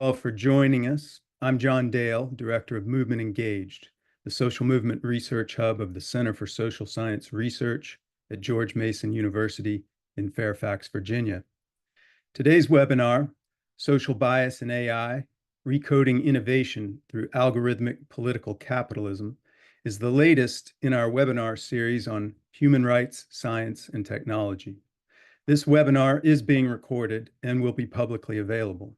All for joining us. I'm John Dale, Director of Movement Engaged, the social movement research hub of the Center for Social Science Research at George Mason University in Fairfax, Virginia. Today's webinar, Social Bias in AI, Recoding Innovation Through Algorithmic Political Capitalism, is the latest in our webinar series on human rights, science, and technology. This webinar is being recorded and will be publicly available.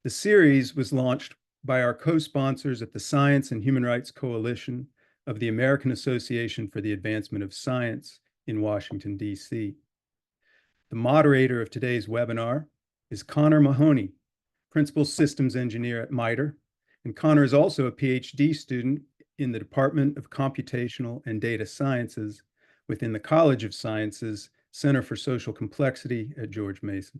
The series was launched by our co-sponsors at the Science and Human Rights Coalition of the American Association for the Advancement of Science in Washington, D.C. The moderator of today's webinar is Connor Mahoney, Principal Systems Engineer at MITRE, and Connor is also a PhD student in the Department of Computational and Data Sciences within the College of Sciences Center for Social Complexity at George Mason.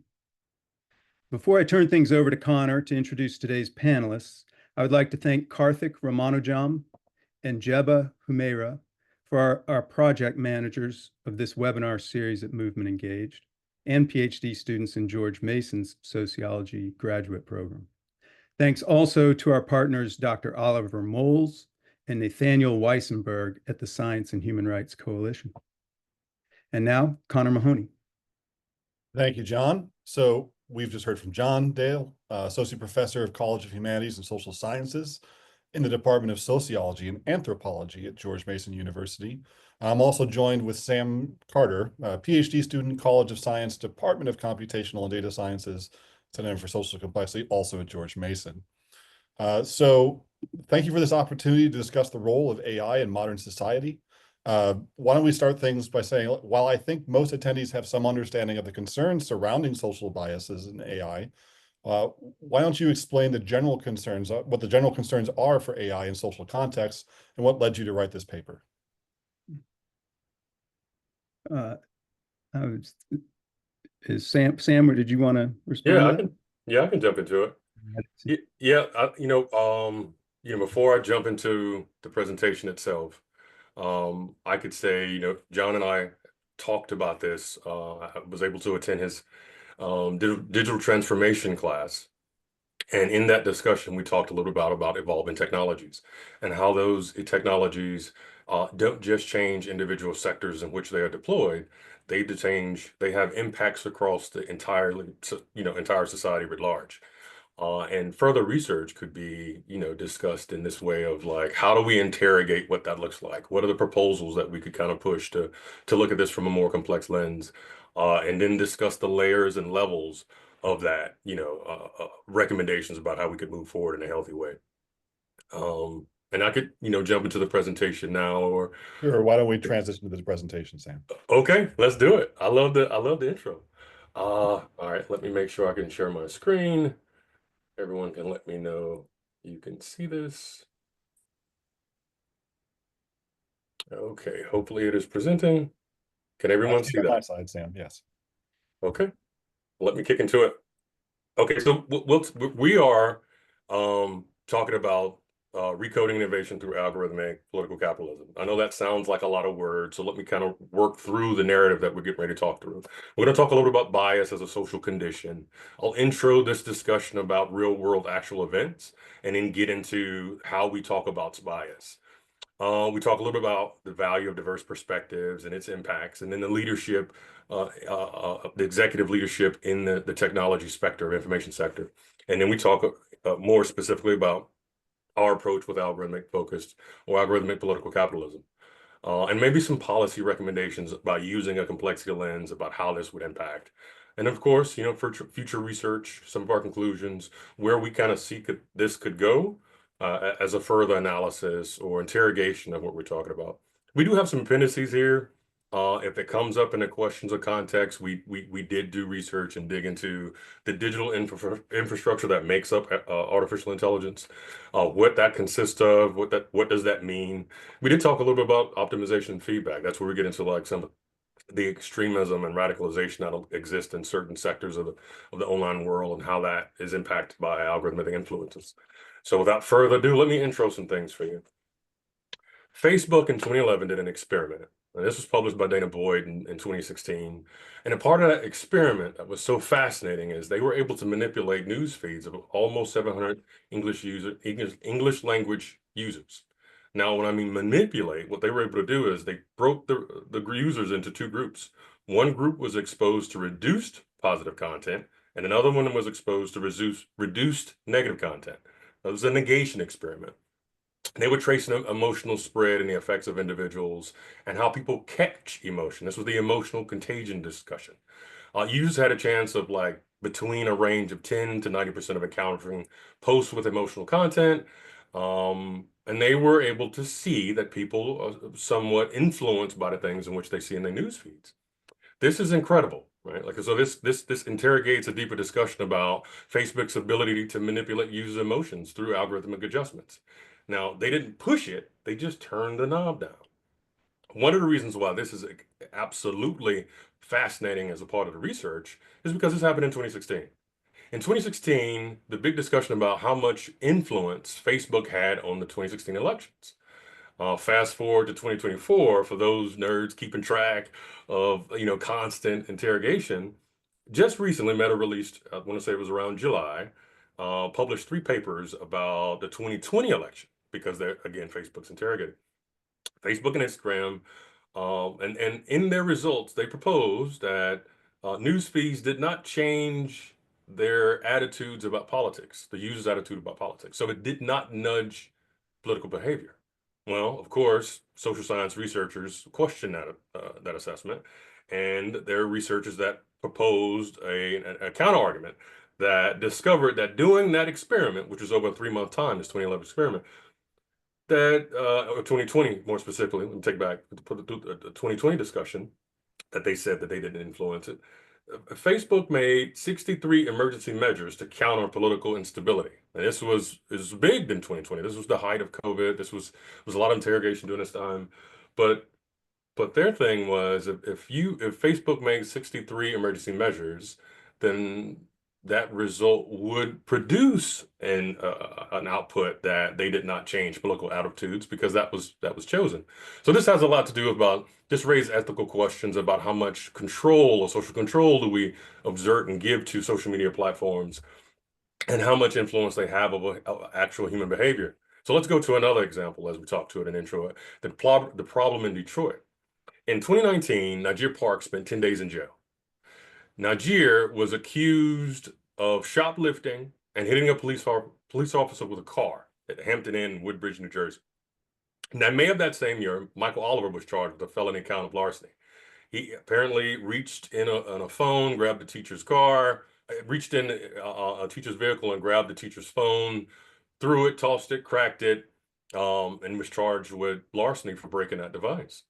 Before I turn things over to Connor to introduce today's panelists, I would like to thank Karthik Ramanujam and Jeba Humeira for our project managers of this webinar series at Movement Engaged and PhD students in George Mason's sociology graduate program. Thanks also to our partners, Dr. Oliver Moles and Nathaniel Weissenberg at the Science and Human Rights Coalition. And now, Connor Mahoney. Thank you, John. So we've just heard from John Dale, Associate Professor of College of Humanities and Social Sciences in the Department of Sociology and Anthropology at George Mason University. I'm also joined with Sam Carter, PhD student, College of Science, Department of Computational and Data Sciences, Center for Social Complexity, also at George Mason. So thank you for this opportunity to discuss the role of AI in modern society. Why don't we start things by saying, while I think most attendees have some understanding of the concerns surrounding social biases in AI, why don't you explain the general concerns, what the general concerns are for AI in social contexts, and what led you to write this paper? Is Sam, or did you want to respond? I can jump into it. Before I jump into the presentation itself, I could say, John and I talked about this. I was able to attend his digital transformation class. And in that discussion, we talked a little bit about evolving technologies and how those technologies don't just change individual sectors in which they are deployed. They have impacts across the entire society writ large. And further research could be, discussed in this way of like, how do we interrogate what that looks like? What are the proposals that we could kind of push to look at this from a more complex lens, and then discuss the layers and levels of that, recommendations about how we could move forward in a healthy way. And I could, jump into the presentation now, or sure. Why don't we transition to the presentation, Sam? Okay, let's do it. I love the intro. All right, let me make sure I can share my screen. Everyone can let me know you can see this. Okay, hopefully it is presenting. Can everyone see that? On my side, Sam, yes. Okay, let me kick into it. Okay, so we are talking about recoding innovation through algorithmic political capitalism. I know that sounds like a lot of words, so let me kind of work through the narrative that we're getting ready to talk through. We're going to talk a little bit about bias as a social condition. I'll intro this discussion about real world actual events, and then get into how we talk about bias. We talk a little bit about the value of diverse perspectives and its impacts, and then the leadership, the executive leadership in the technology sector, information sector. And then we talk more specifically about our approach with algorithmic focused or algorithmic political capitalism, and maybe some policy recommendations about using a complexity lens about how this would impact. And of course, for future research, some of our conclusions, where we kind of see this could go as a further analysis or interrogation of what we're talking about. We do have some appendices here. If it comes up in the questions of context, we did do research and dig into the digital infrastructure that makes up artificial intelligence, what that consists of, what does that mean. We did talk a little bit about optimization and feedback. That's where we get into like some of the extremism and radicalization that exist in certain sectors of the online world and how that is impacted by algorithmic influences. So without further ado, let me intro some things for you. Facebook in 2011 did an experiment. And this was published by Dana Boyd in 2016. And a part of that experiment that was so fascinating is they were able to manipulate news feeds of almost 700 English language users. Now, when I mean manipulate, what they were able to do is they broke the users into two groups. One group was exposed to reduced positive content, and another one was exposed to reduced negative content. That was a negation experiment. They would trace an emotional spread and the effects of individuals and how people catch emotion. This was the emotional contagion discussion. Users had a chance of like between a range of 10 to 90% of encountering posts with emotional content. And they were able to see that people are somewhat influenced by the things in which they see in their news feeds. This is incredible, right? Like, so this interrogates a deeper discussion about Facebook's ability to manipulate user emotions through algorithmic adjustments. Now, they didn't push it, they just turned the knob down. One of the reasons why this is absolutely fascinating as a part of the research is because this happened in 2016. In 2016, the big discussion about how much influence Facebook had on the 2016 elections. Fast forward to 2024, for those nerds keeping track of, constant interrogation, just recently Meta released, I want to say it was around July, published 3 papers about the 2020 election because they're, again, Facebook's interrogated. Facebook and Instagram, and in their results, they proposed that news feeds did not change their attitudes about politics, the user's attitude about politics. So it did not nudge political behavior. Well, of course, social science researchers questioned that assessment, and there are researchers that proposed a counter argument that discovered that doing that experiment, which was over a 3-month time, this 2011 experiment, that or 2020 more specifically, let me take back the 2020 discussion that they said that they didn't influence it. Facebook made 63 emergency measures to counter political instability. And this was big in 2020. This was the height of COVID. This was a lot of interrogation during this time. But their thing was if Facebook made 63 emergency measures, then that result would produce an output that they did not change political attitudes because that was chosen. So this has a lot to do about just raise ethical questions about how much control or social control do we exert and give to social media platforms, and how much influence they have over actual human behavior. So let's go to another example as we talk to it in intro. The problem in Detroit. In 2019, Najir Park spent 10 days in jail. Najir was accused of shoplifting and hitting a police officer with a car at Hampton Inn in Woodbridge, New Jersey. Now, May of that same year, Michael Oliver was charged with a felony count of larceny. He apparently reached in on a phone, grabbed the teacher's car, reached in a teacher's vehicle and grabbed the teacher's phone, threw it, tossed it, cracked it, and was charged with larceny for breaking that device.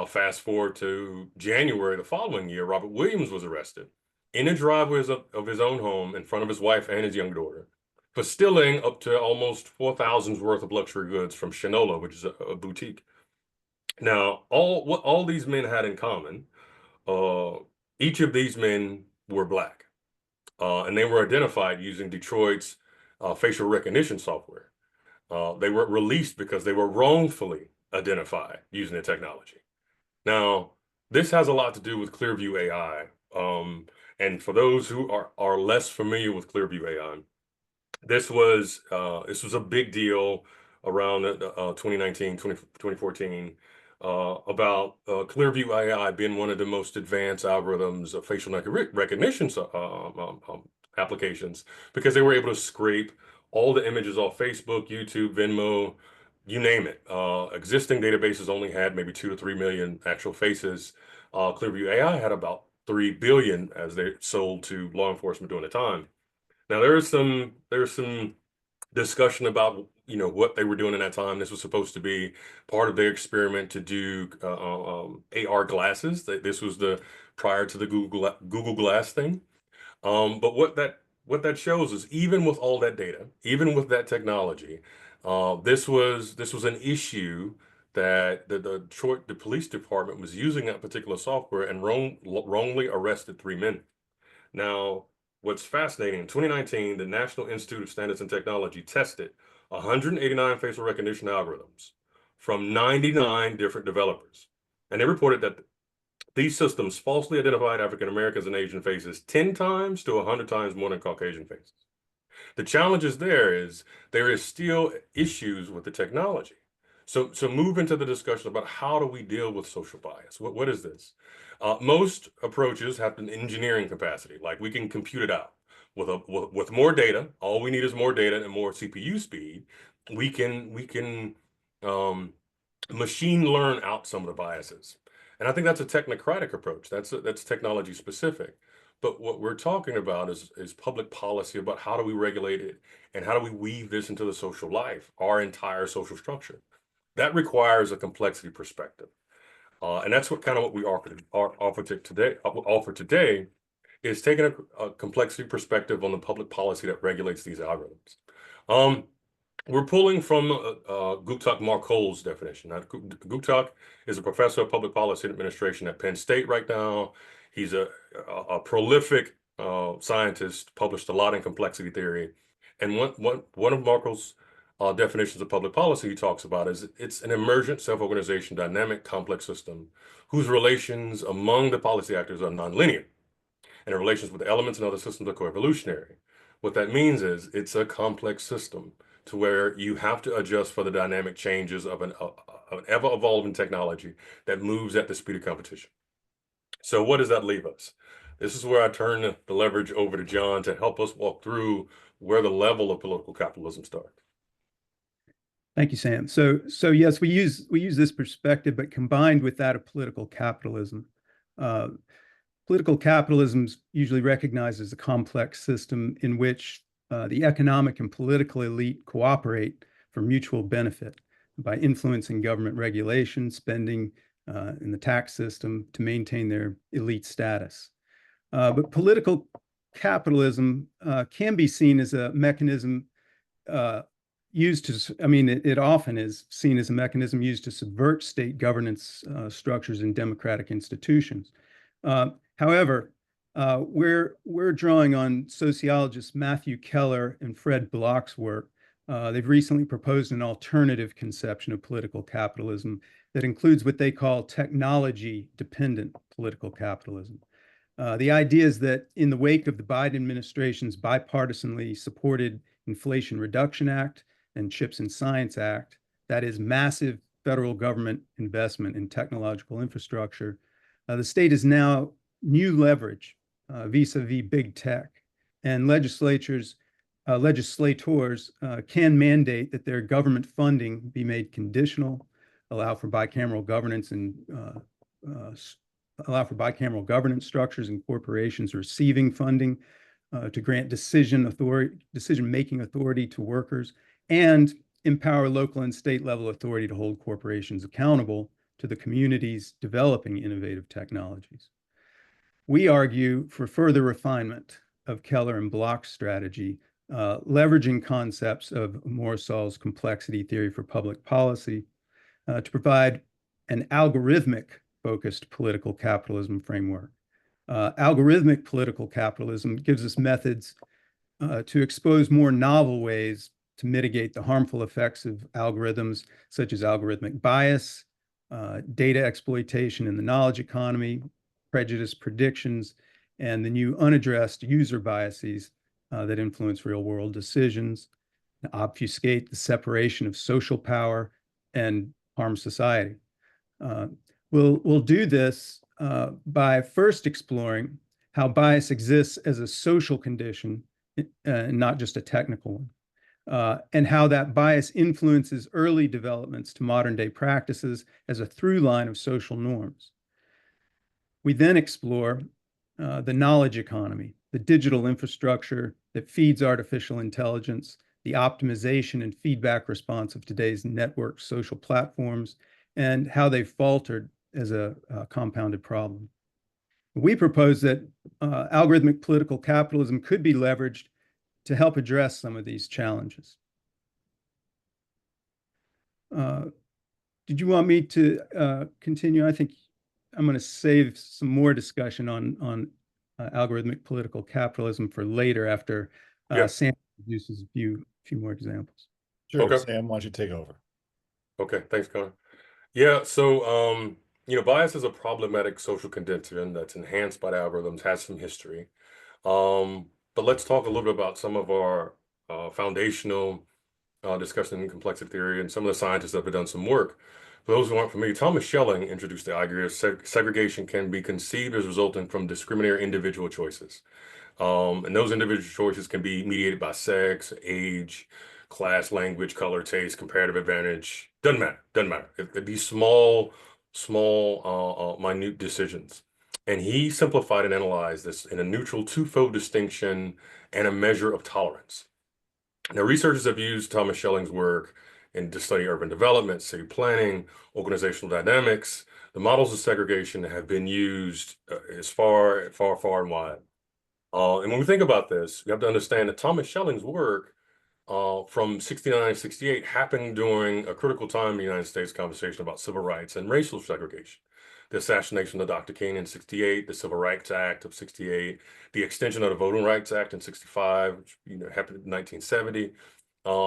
Fast forward to January the following year, Robert Williams was arrested in a driveway of his own home in front of his wife and his young daughter for stealing up to almost $4,000 worth of luxury goods from Shinola, which is a boutique. Now, what all these men had in common, each of these men were Black, and they were identified using Detroit's facial recognition software. They were released because they were wrongfully identified using the technology. Now, this has a lot to do with Clearview AI. And for those who are less familiar with Clearview AI, this was a big deal around 2019, 2014, about Clearview AI being one of the most advanced algorithms of facial recognition applications, because they were able to scrape all the images off Facebook, YouTube, Venmo, you name it. Existing databases only had maybe 2 to 3 million actual faces. Clearview AI had about 3 billion as they sold to law enforcement during the time. Now there's some discussion about what they were doing in that time. This was supposed to be part of their experiment to do AR glasses. This was prior to the Google Glass thing. But what that shows is, even with all that data, even with that technology, this was an issue that the police department was using that particular software and wrongly arrested 3 men. Now, what's fascinating, in 2019, the National Institute of Standards and Technology tested 189 facial recognition algorithms from 99 different developers. And they reported that these systems falsely identified African Americans and Asian faces 10 times to 100 times more than Caucasian faces. The challenge is there is still issues with the technology. So move into the discussion about how do we deal with social bias? What is this? Most approaches have an engineering capacity, like we can compute it out with more data. All we need is more data and more CPU speed. We can machine learn out some of the biases. And I think that's a technocratic approach. That's technology specific. But what we're talking about is public policy about how do we regulate it and how do we weave this into the social life, our entire social structure. That requires a complexity perspective. And that's what we offer today is taking a complexity perspective on the public policy that regulates these algorithms. We're pulling from Guptak Markol's definition. Now, Guptak is a professor of public policy and administration at Penn State right now. He's a prolific scientist, published a lot in complexity theory. And one of Markol's definitions of public policy he talks about is it's an emergent self-organization, dynamic, complex system whose relations among the policy actors are nonlinear, and the relations with the elements and other systems are coevolutionary. What that means is it's a complex system to where you have to adjust for the dynamic changes of an ever-evolving technology that moves at the speed of competition. So what does that leave us? This is where I turn the leverage over to John to help us walk through where the level of political capitalism starts. Thank you, Sam. So yes, we use this perspective, but combined with that of political capitalism. Political capitalism is usually recognized as a complex system in which the economic and political elite cooperate for mutual benefit by influencing government regulation, spending, in the tax system to maintain their elite status. But political capitalism can be seen as a mechanism it often is seen as a mechanism used to subvert state governance structures and democratic institutions. However, we're drawing on sociologists Matthew Keller and Fred Bloch's work. They've recently proposed an alternative conception of political capitalism that includes what they call technology-dependent political capitalism. The idea is that in the wake of the Biden administration's bipartisanly supported Inflation Reduction Act and CHIPS and Science Act, that is massive federal government investment in technological infrastructure, the state is now new leverage vis-a-vis big tech, and legislators can mandate that their government funding be made conditional, allow for bicameral governance structures and corporations receiving funding to grant decision-making authority to workers, and empower local and state level authority to hold corporations accountable to the communities developing innovative technologies. We argue for further refinement of Keller and Bloch's strategy, leveraging concepts of Morrisol's complexity theory for public policy to provide an algorithmic focused political capitalism framework. Algorithmic political capitalism gives us methods to expose more novel ways to mitigate the harmful effects of algorithms, such as algorithmic bias, data exploitation in the knowledge economy, prejudice predictions, and the new unaddressed user biases that influence real-world decisions, obfuscate the separation of social power, and harm society. We'll do this by first exploring how bias exists as a social condition, not just a technical one, and how that bias influences early developments to modern day practices as a through line of social norms. We then explore the knowledge economy, the digital infrastructure that feeds artificial intelligence, the optimization and feedback response of today's network social platforms, and how they faltered as a compounded problem. We propose that algorithmic political capitalism could be leveraged to help address some of these challenges. Did you want me to continue? I think I'm going to save some more discussion on algorithmic political capitalism for later after Sam introduces a few more examples. Sure, Okay. Sam, why don't you take over? Okay, thanks, Connor. Yeah, so Bias is a problematic social condition that's enhanced by the algorithms, has some history. But let's talk a little bit about some of our foundational discussion in complexity theory and some of the scientists that have done some work. For those who aren't familiar, Thomas Schelling introduced the idea of segregation can be conceived as resulting from discriminatory individual choices. And those individual choices can be mediated by sex, age, class, language, color, taste, comparative advantage. Doesn't matter. Doesn't matter. It'd be small, minute decisions. And he simplified and analyzed this in a neutral twofold distinction and a measure of tolerance. Now, researchers have used Thomas Schelling's work to study urban development, city planning, organizational dynamics. The models of segregation have been used as far and wide. And when we think about this, we have to understand that Thomas Schelling's work from 69 to 68 happened during a critical time in the United States conversation about civil rights and racial segregation. The assassination of Dr. King in 68, the Civil Rights Act of 68, the extension of the Voting Rights Act in 65, which happened in 1970.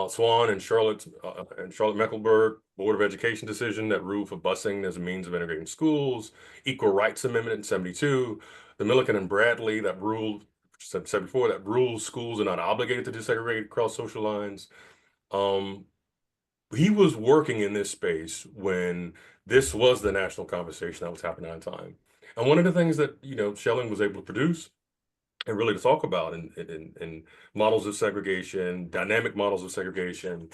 Swan and Charlotte Mecklenburg Board of Education decision that ruled for busing as a means of integrating schools, Equal Rights Amendment in 72, the Milliken and Bradley that ruled 74 that rules schools are not obligated to desegregate across social lines. He was working in this space when this was the national conversation that was happening at the time. And one of the things that, Schelling was able to produce and really to talk about in models of segregation, dynamic models of segregation,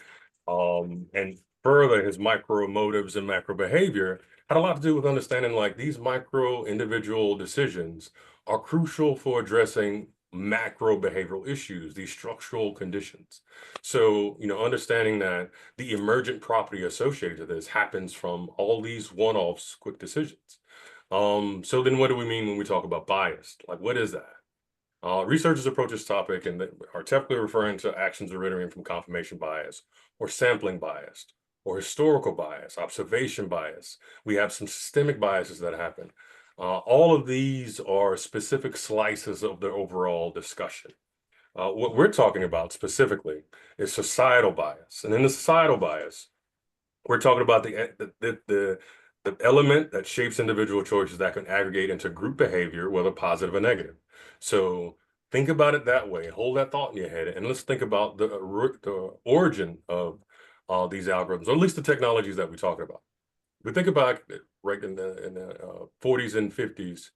and further his micro motives and macro behavior had a lot to do with understanding like these micro individual decisions are crucial for addressing macro behavioral issues, these structural conditions. So, understanding that the emergent property associated to this happens from all these one-offs, quick decisions. So then what do we mean when we talk about bias? Like, what is that? Researchers approach this topic and are typically referring to actions originating from confirmation bias or sampling bias or historical bias, observation bias. We have some systemic biases that happen. All of these are specific slices of the overall discussion. What we're talking about specifically is societal bias. And in the societal bias, we're talking about the element that shapes individual choices that can aggregate into group behavior, whether positive or negative. So think about it that way. Hold that thought in your head, and let's think about the origin of these algorithms, or at least the technologies that we're talking about. We think about right in the 40s and 50s.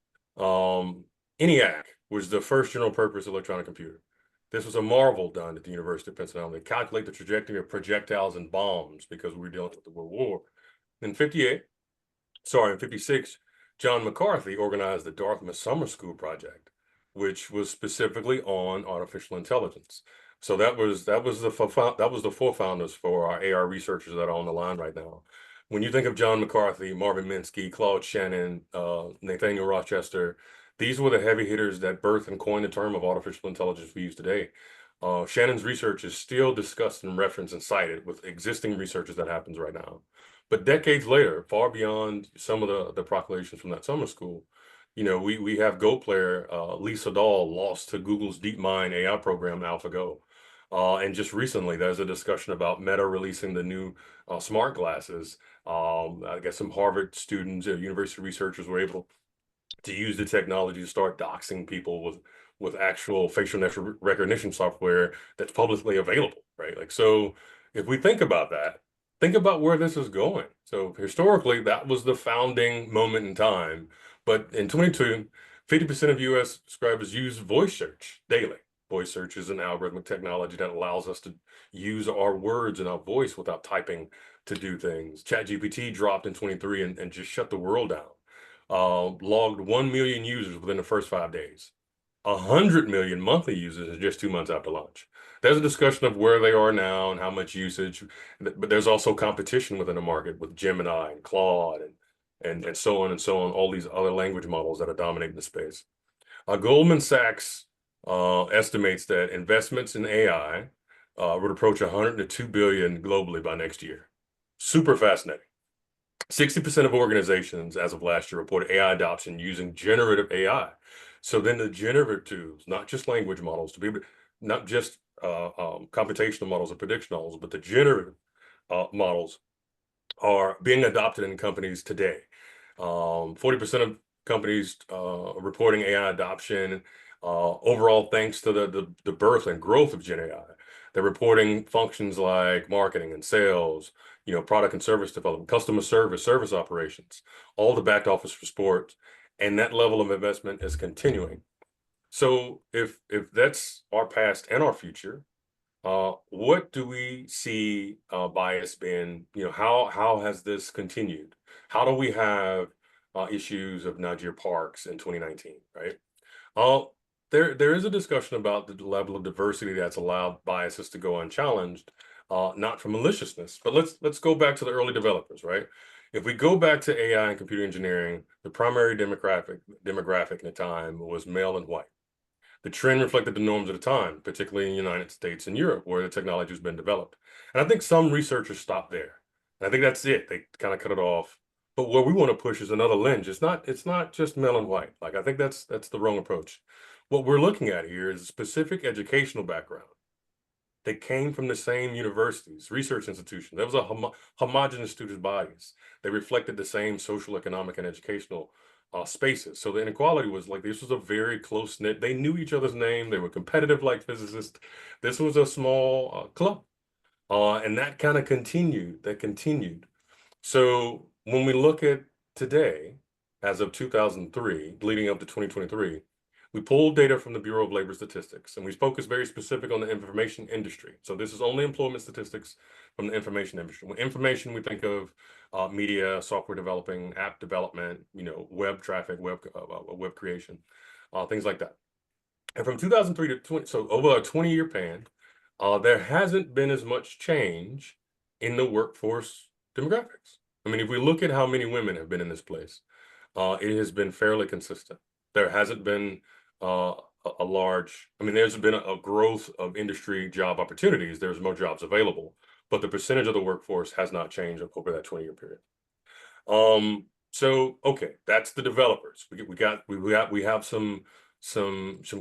ENIAC was the first general purpose electronic computer. This was a marvel done at the University of Pennsylvania. They calculate the trajectory of projectiles and bombs because we were dealing with the World War. In 56, John McCarthy organized the Dartmouth Summer School Project, which was specifically on artificial intelligence. So that was the four founders for our AR researchers that are on the line right now. When you think of John McCarthy, Marvin Minsky, Claude Shannon, Nathaniel Rochester, these were the heavy hitters that birthed and coined the term of artificial intelligence we use today. Shannon's research is still discussed and referenced and cited with existing researches that happens right now. But decades later, far beyond some of the proclamations from that summer school, we have Go player Lee Sedol lost to Google's DeepMind AI program, AlphaGo. And just recently, there's a discussion about Meta releasing the new smart glasses. I guess some Harvard students, university researchers were able to use the technology to start doxing people with actual facial recognition software that's publicly available, right? Like, so if we think about that, think about where this is going. So historically, that was the founding moment in time. But in 2022, 50% of US subscribers use voice search daily. Voice search is an algorithmic technology that allows us to use our words and our voice without typing to do things. ChatGPT dropped in 23 and just shut the world down. Logged 1 million users within the first 5 days. 100 million monthly users in just 2 months after launch. There's a discussion of where they are now and how much usage, but there's also competition within the market with Gemini and Claude and so on and so on, all these other language models that are dominating the space. Goldman Sachs estimates that investments in AI would approach 102 billion globally by next year. Super fascinating. 60% of organizations as of last year reported AI adoption using generative AI. So then the generative tools, not just language models, to be not just computational models or prediction models, but the generative models are being adopted in companies today. 40% of companies reporting AI adoption overall, thanks to the birth and growth of Gen AI. They're reporting functions like marketing and sales, product and service development, customer service, service operations, all the back office for sports, and that level of investment is continuing. So if that's our past and our future, what do we see bias being? How has this continued? How do we have issues of Niger Parks in 2019, right? There is a discussion about the level of diversity that's allowed biases to go unchallenged, not for maliciousness, but let's go back to the early developers, right? If we go back to AI and computer engineering, the primary demographic in the time was male and white. The trend reflected the norms of the time, particularly in the United States and Europe, where the technology has been developed. And I think some researchers stopped there. And I think that's it. They kind of cut it off. But what we want to push is another lens. It's not just male and white. Like, I think that's the wrong approach. What we're looking at here is a specific educational background. They came from the same universities, research institutions. There was a homogeneous student bodies. They reflected the same social, economic, and educational spaces. So the inequality was like, this was a very close knit. They knew each other's name. They were competitive like physicists. This was a small club. And that kind of continued. That continued. So when we look at today, as of 2003, leading up to 2023, we pulled data from the Bureau of Labor Statistics, and we focus very specific on the information industry. So this is only employment statistics from the information industry. With information, we think of media, software developing, app development, web traffic, web creation, things like that. And from 2003 to 20, so over a 20-year span, there hasn't been as much change in the workforce demographics. I mean, if we look at how many women have been in this place, it has been fairly consistent. There hasn't been a large, there's been a growth of industry job opportunities. There's more jobs available, but the percentage of the workforce has not changed over that 20-year period. So, okay, that's the developers. We have some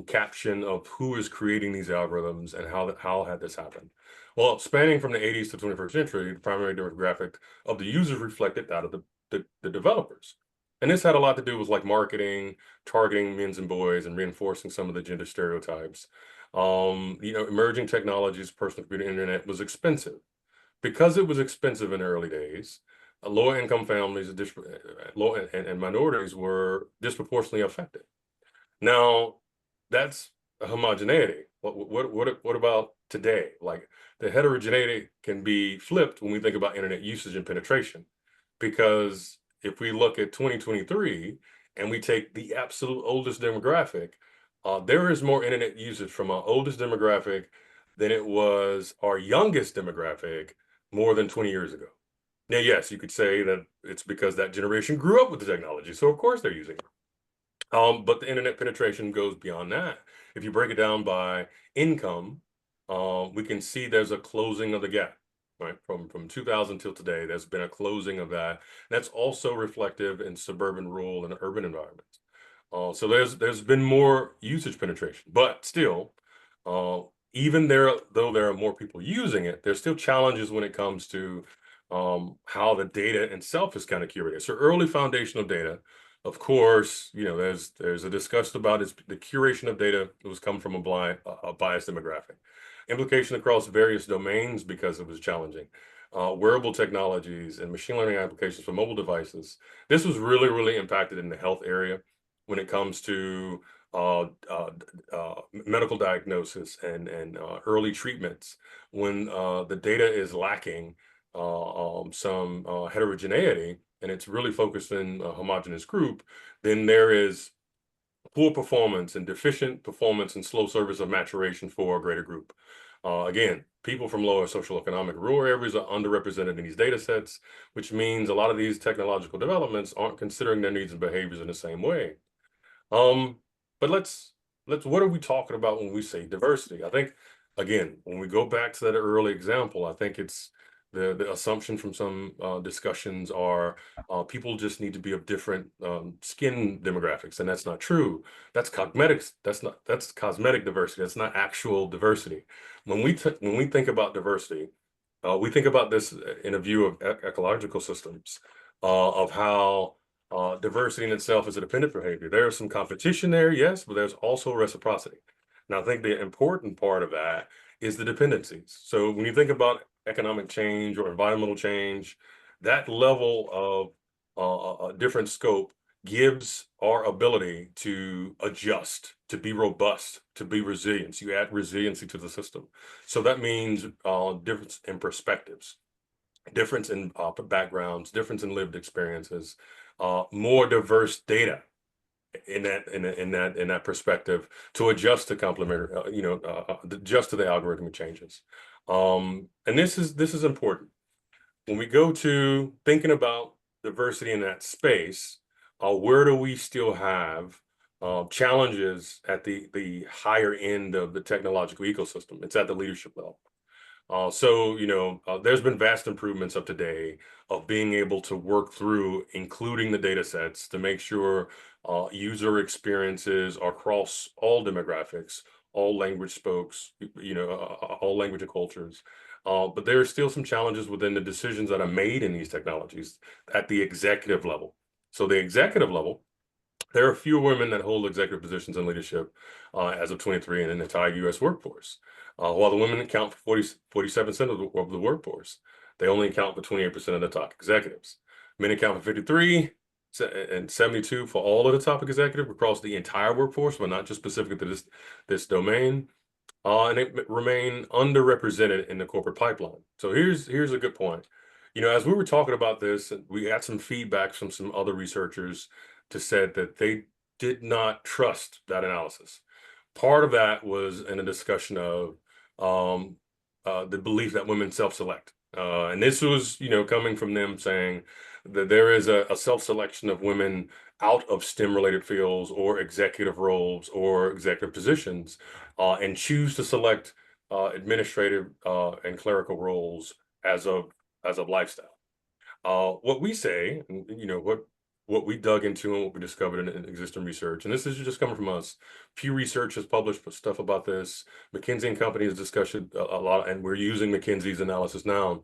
caption of who is creating these algorithms and how had this happened. Well, spanning from the 80s to 21st century, the primary demographic of the users reflected that of the developers. And this had a lot to do with like marketing, targeting men and boys, and reinforcing some of the gender stereotypes. Emerging technologies, personal computer, internet was expensive. Because it was expensive in the early days, lower income families and minorities were disproportionately affected. Now, that's a homogeneity. What about today? Like, the heterogeneity can be flipped when we think about internet usage and penetration, because if we look at 2023 and we take the absolute oldest demographic, there is more internet usage from our oldest demographic than it was our youngest demographic more than 20 years ago. Now, yes, you could say that it's because that generation grew up with the technology, so of course they're using it. But the internet penetration goes beyond that. If you break it down by income, we can see there's a closing of the gap. Right, from 2000 till today, there's been a closing of that. That's also reflective in suburban, rural, and urban environments. So there's been more usage penetration, but still, even though there are more people using it, there's still challenges when it comes to how the data itself is kind of curated. So early foundational data, of course, there's a discussion about the curation of data that was come from a biased demographic. Implication across various domains because it was challenging. Wearable technologies and machine learning applications for mobile devices. This was really, really impacted in the health area when it comes to medical diagnosis and early treatments. When the data is lacking some heterogeneity and it's really focused in a homogeneous group, then there is poor performance and deficient performance and slow service of maturation for a greater group. Again, people from lower social economic rural areas are underrepresented in these data sets, which means a lot of these technological developments aren't considering their needs and behaviors in the same way. But what are we talking about when we say diversity? I think, again, when we go back to that early example, I think it's the assumption from some discussions are people just need to be of different skin demographics, and that's not true. That's cosmetics. That's cosmetic diversity. That's not actual diversity. When we think about diversity, we think about this in a view of ecological systems, of how diversity in itself is a dependent behavior. There is some competition there, yes, but there's also reciprocity. Now, I think the important part of that is the dependencies. So when you think about economic change or environmental change, that level of a different scope gives our ability to adjust, to be robust, to be resilient. You add resiliency to the system. So that means difference in perspectives, difference in backgrounds, difference in lived experiences, more diverse data in that perspective to adjust to complementary, adjust to the algorithmic changes. And this is important. When we go to thinking about diversity in that space, where do we still have challenges at the higher end of the technological ecosystem? It's at the leadership level. There's been vast improvements up to today of being able to work through including the data sets to make sure user experiences across all demographics, all language spokes, all language and cultures. But there are still some challenges within the decisions that are made in these technologies at the executive level. So the executive level, there are fewer women that hold executive positions in leadership as of 23 in the entire U.S. workforce. While the women account for 47% of the workforce, they only account for 28% of the top executives. Men account for 53 and 72 for all of the top executive across the entire workforce, but not just specific to this domain. And it remain underrepresented in the corporate pipeline. So here's a good point. As we were talking about this, we had some feedback from some other researchers to said that they did not trust that analysis. Part of that was in a discussion of the belief that women self-select. And this was, coming from them saying that there is a self-selection of women out of STEM-related fields or executive roles or executive positions, and choose to select administrative and clerical roles as of lifestyle. What we say, and what we dug into and what we discovered in existing research, and this is just coming from us. Pew Research has published stuff about this. McKinsey and Company has discussed it a lot, and we're using McKinsey's analysis now.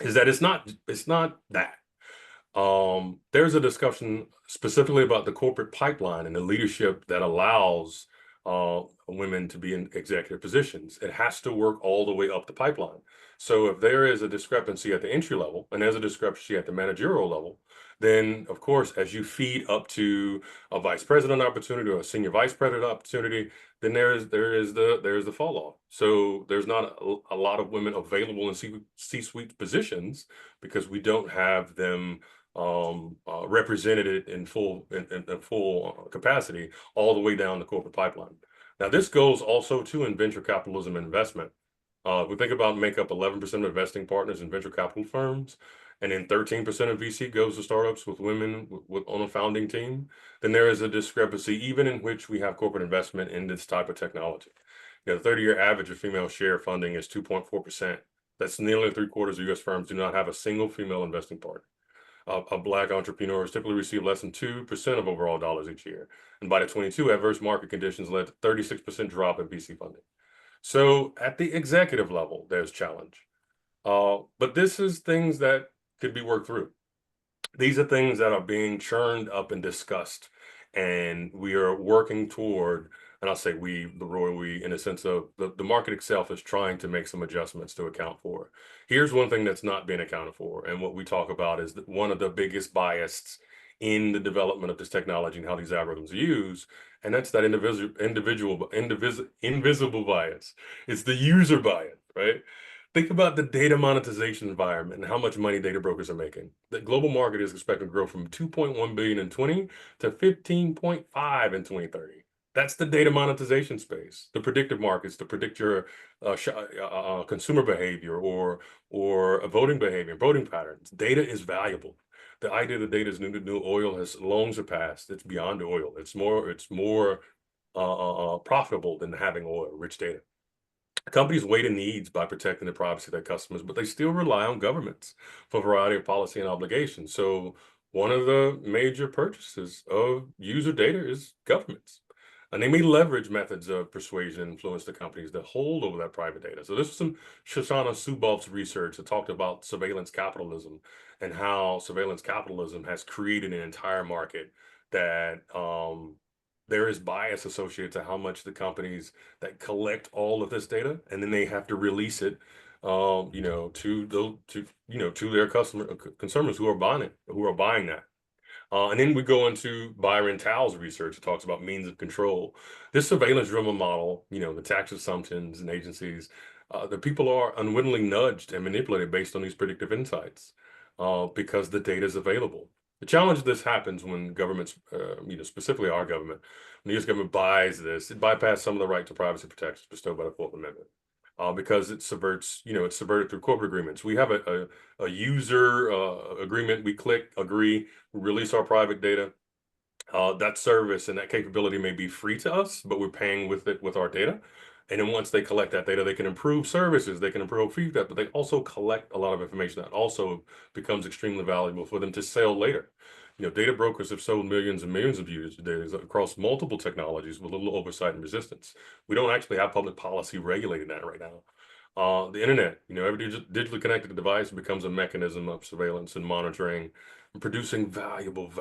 Is that it's not that. There's a discussion specifically about the corporate pipeline and the leadership that allows women to be in executive positions. It has to work all the way up the pipeline. So if there is a discrepancy at the entry level and there's a discrepancy at the managerial level, then of course, as you feed up to a vice president opportunity or a senior vice president opportunity, then there is the fall off. So there's not a lot of women available in C-suite positions because we don't have them represented in full capacity all the way down the corporate pipeline. Now, this goes also to in venture capitalism investment. We think about make up 11% of investing partners in venture capital firms, and then 13% of VC goes to startups with women on a founding team. Then there is a discrepancy even in which we have corporate investment in this type of technology. The 30-year average of female share funding is 2.4%. That's nearly 3/4 of U.S. firms do not have a single female investing partner. Black entrepreneurs typically receive less than 2% of overall dollars each year. And by the 22, adverse market conditions led to 36% drop in VC funding. So at the executive level, there's challenge. But this is things that could be worked through. These are things that are being churned up and discussed, and we are working toward, and I'll say we, the royal we, in a sense of the market itself is trying to make some adjustments to account for. Here's one thing that's not being accounted for, and what we talk about is that one of the biggest biases in the development of this technology and how these algorithms are used, and that's that invisible bias. It's the user bias, right? Think about the data monetization environment and how much money data brokers are making. The global market is expected to grow from 2.1 billion in 20 to 15.5 in 2030. That's the data monetization space, the predictive markets to predict your consumer behavior or voting behavior, voting patterns. Data is valuable. The idea that data is new oil has long surpassed. It's beyond oil. It's more profitable than having oil, rich data. Companies weigh the needs by protecting the privacy of their customers, but they still rely on governments for a variety of policy and obligations. So one of the major purchases of user data is governments. And they may leverage methods of persuasion and influence the companies that hold over that private data. So this is some Shoshana Zuboff's research that talked about surveillance capitalism and how surveillance capitalism has created an entire market that there is bias associated to how much the companies that collect all of this data, and then they have to release it, to their consumers who are buying that. And then we go into Byron Tao's research that talks about means of control. This surveillance-driven model, the tax assumptions and agencies, the people are unwittingly nudged and manipulated based on these predictive insights because the data is available. The challenge of this happens when governments, specifically our government, when the U.S. government buys this, it bypasses some of the right to privacy protections bestowed by the Fourth Amendment. Because it subverts, it's subverted through corporate agreements. We have a user agreement. We click, agree, we release our private data. That service and that capability may be free to us, but we're paying with it with our data. And then once they collect that data, they can improve services, they can improve feedback, but they also collect a lot of information that also becomes extremely valuable for them to sell later. Data brokers have sold millions and millions of users data across multiple technologies with little oversight and resistance. We don't actually have public policy regulating that right now. The internet, every digitally connected device becomes a mechanism of surveillance and monitoring and producing valuable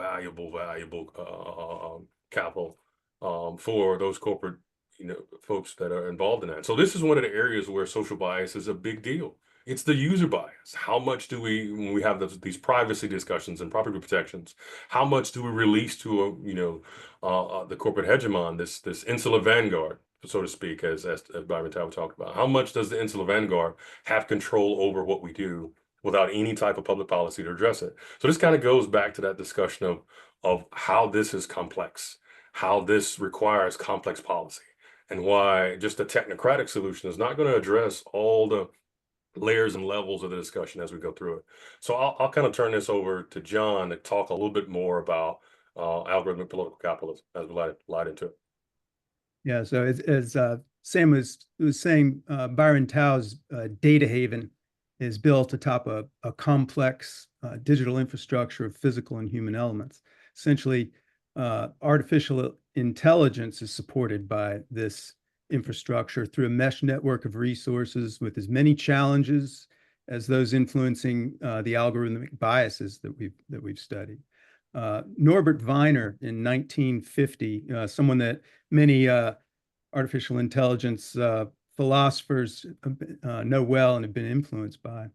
capital for those corporate, folks that are involved in that. So this is one of the areas where social bias is a big deal. It's the user bias. How much do we, when we have these privacy discussions and property protections, how much do we release to the corporate hegemon, this insular vanguard, so to speak, as Byron Tao talked about? How much does the insular vanguard have control over what we do without any type of public policy to address it? So this kind of goes back to that discussion of how this is complex, how this requires complex policy, and why just a technocratic solution is not going to address all the layers and levels of the discussion as we go through it. So I'll kind of turn this over to John to talk a little bit more about algorithmic political capitalism as we light into it. Yeah, so as Sam was saying, Byron Tao's data haven is built atop a complex digital infrastructure of physical and human elements. Essentially, artificial intelligence is supported by this infrastructure through a mesh network of resources with as many challenges as those influencing the algorithmic biases that we've studied. Norbert Wiener in 1950, someone that many artificial intelligence philosophers know well and have been influenced by,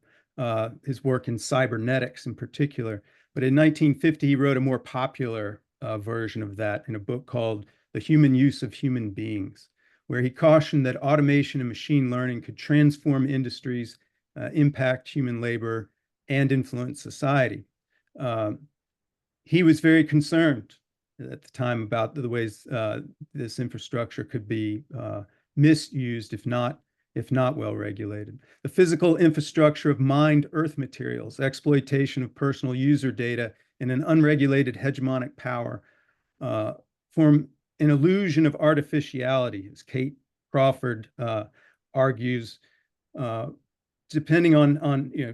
his work in cybernetics in particular. But in 1950, he wrote a more popular version of that in a book called The Human Use of Human Beings, where he cautioned that automation and machine learning could transform industries, impact human labor, and influence society. He was very concerned at the time about the ways this infrastructure could be misused if not well regulated. The physical infrastructure of mined earth materials, exploitation of personal user data, and an unregulated hegemonic power form an illusion of artificiality, as Kate Crawford argues, depending on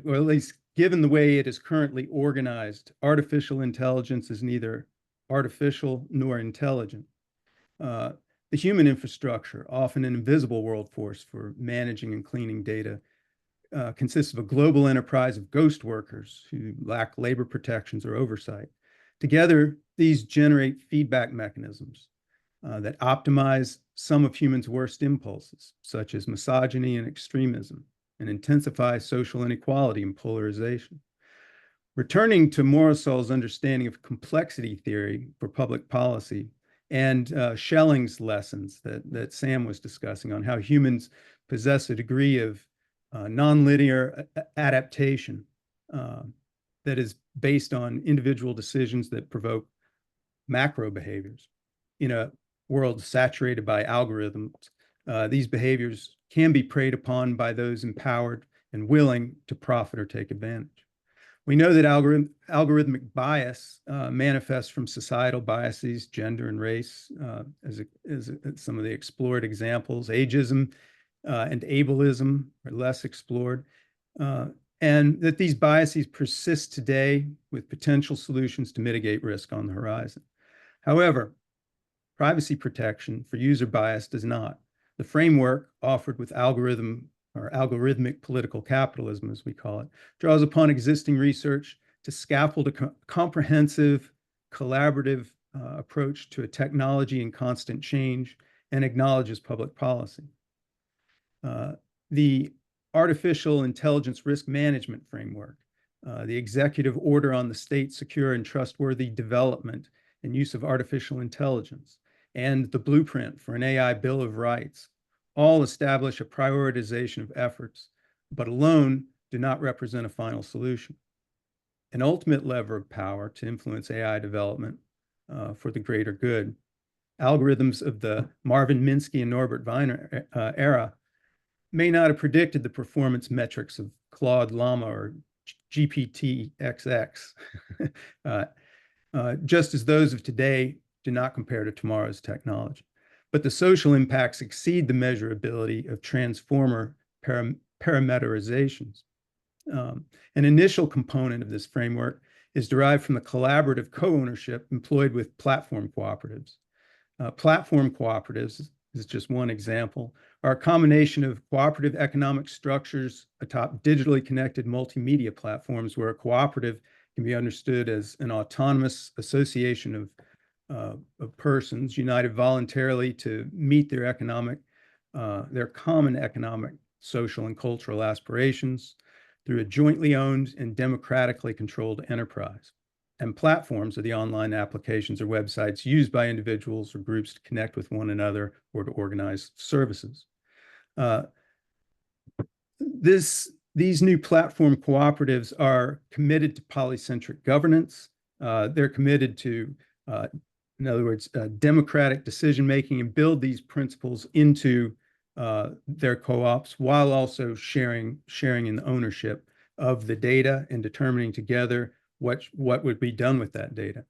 or at least given the way it is currently organized, artificial intelligence is neither artificial nor intelligent. The human infrastructure, often an invisible world force for managing and cleaning data, consists of a global enterprise of ghost workers who lack labor protections or oversight. Together, these generate feedback mechanisms that optimize some of humans' worst impulses, such as misogyny and extremism, and intensify social inequality and polarization. Returning to Morosol's understanding of complexity theory for public policy and Schelling's lessons that Sam was discussing on how humans possess a degree of nonlinear adaptation that is based on individual decisions that provoke macro behaviors. In a world saturated by algorithms, these behaviors can be preyed upon by those empowered and willing to profit or take advantage. We know that algorithmic bias manifests from societal biases, gender and race, as some of the explored examples. Ageism and ableism are less explored, and that these biases persist today with potential solutions to mitigate risk on the horizon. However, Privacy protection for user bias does not. The framework offered with algorithmic political capitalism, as we call it, draws upon existing research to scaffold a comprehensive, collaborative approach to a technology in constant change and acknowledges public policy. The artificial intelligence risk management framework, the executive order on the state's secure and trustworthy development and use of artificial intelligence, and the blueprint for an AI Bill of Rights all establish a prioritization of efforts, but alone do not represent a final solution. An ultimate lever of power to influence AI development for the greater good. Algorithms of the Marvin Minsky and Norbert Wiener era may not have predicted the performance metrics of Claude Llama or GPT-XX, just as those of today do not compare to tomorrow's technology. But the social impacts exceed the measurability of transformer parameterizations. An initial component of this framework is derived from the collaborative co-ownership employed with platform cooperatives. Platform cooperatives is just one example, are a combination of cooperative economic structures atop digitally connected multimedia platforms where a cooperative can be understood as an autonomous association of persons united voluntarily to meet their common economic, social, and cultural aspirations through a jointly owned and democratically controlled enterprise. And platforms are the online applications or websites used by individuals or groups to connect with one another or to organize services. These new platform cooperatives are committed to polycentric governance. They're committed to, in other words, democratic decision-making, and build these principles into their co-ops while also sharing in the ownership of the data and determining together what would be done with that data.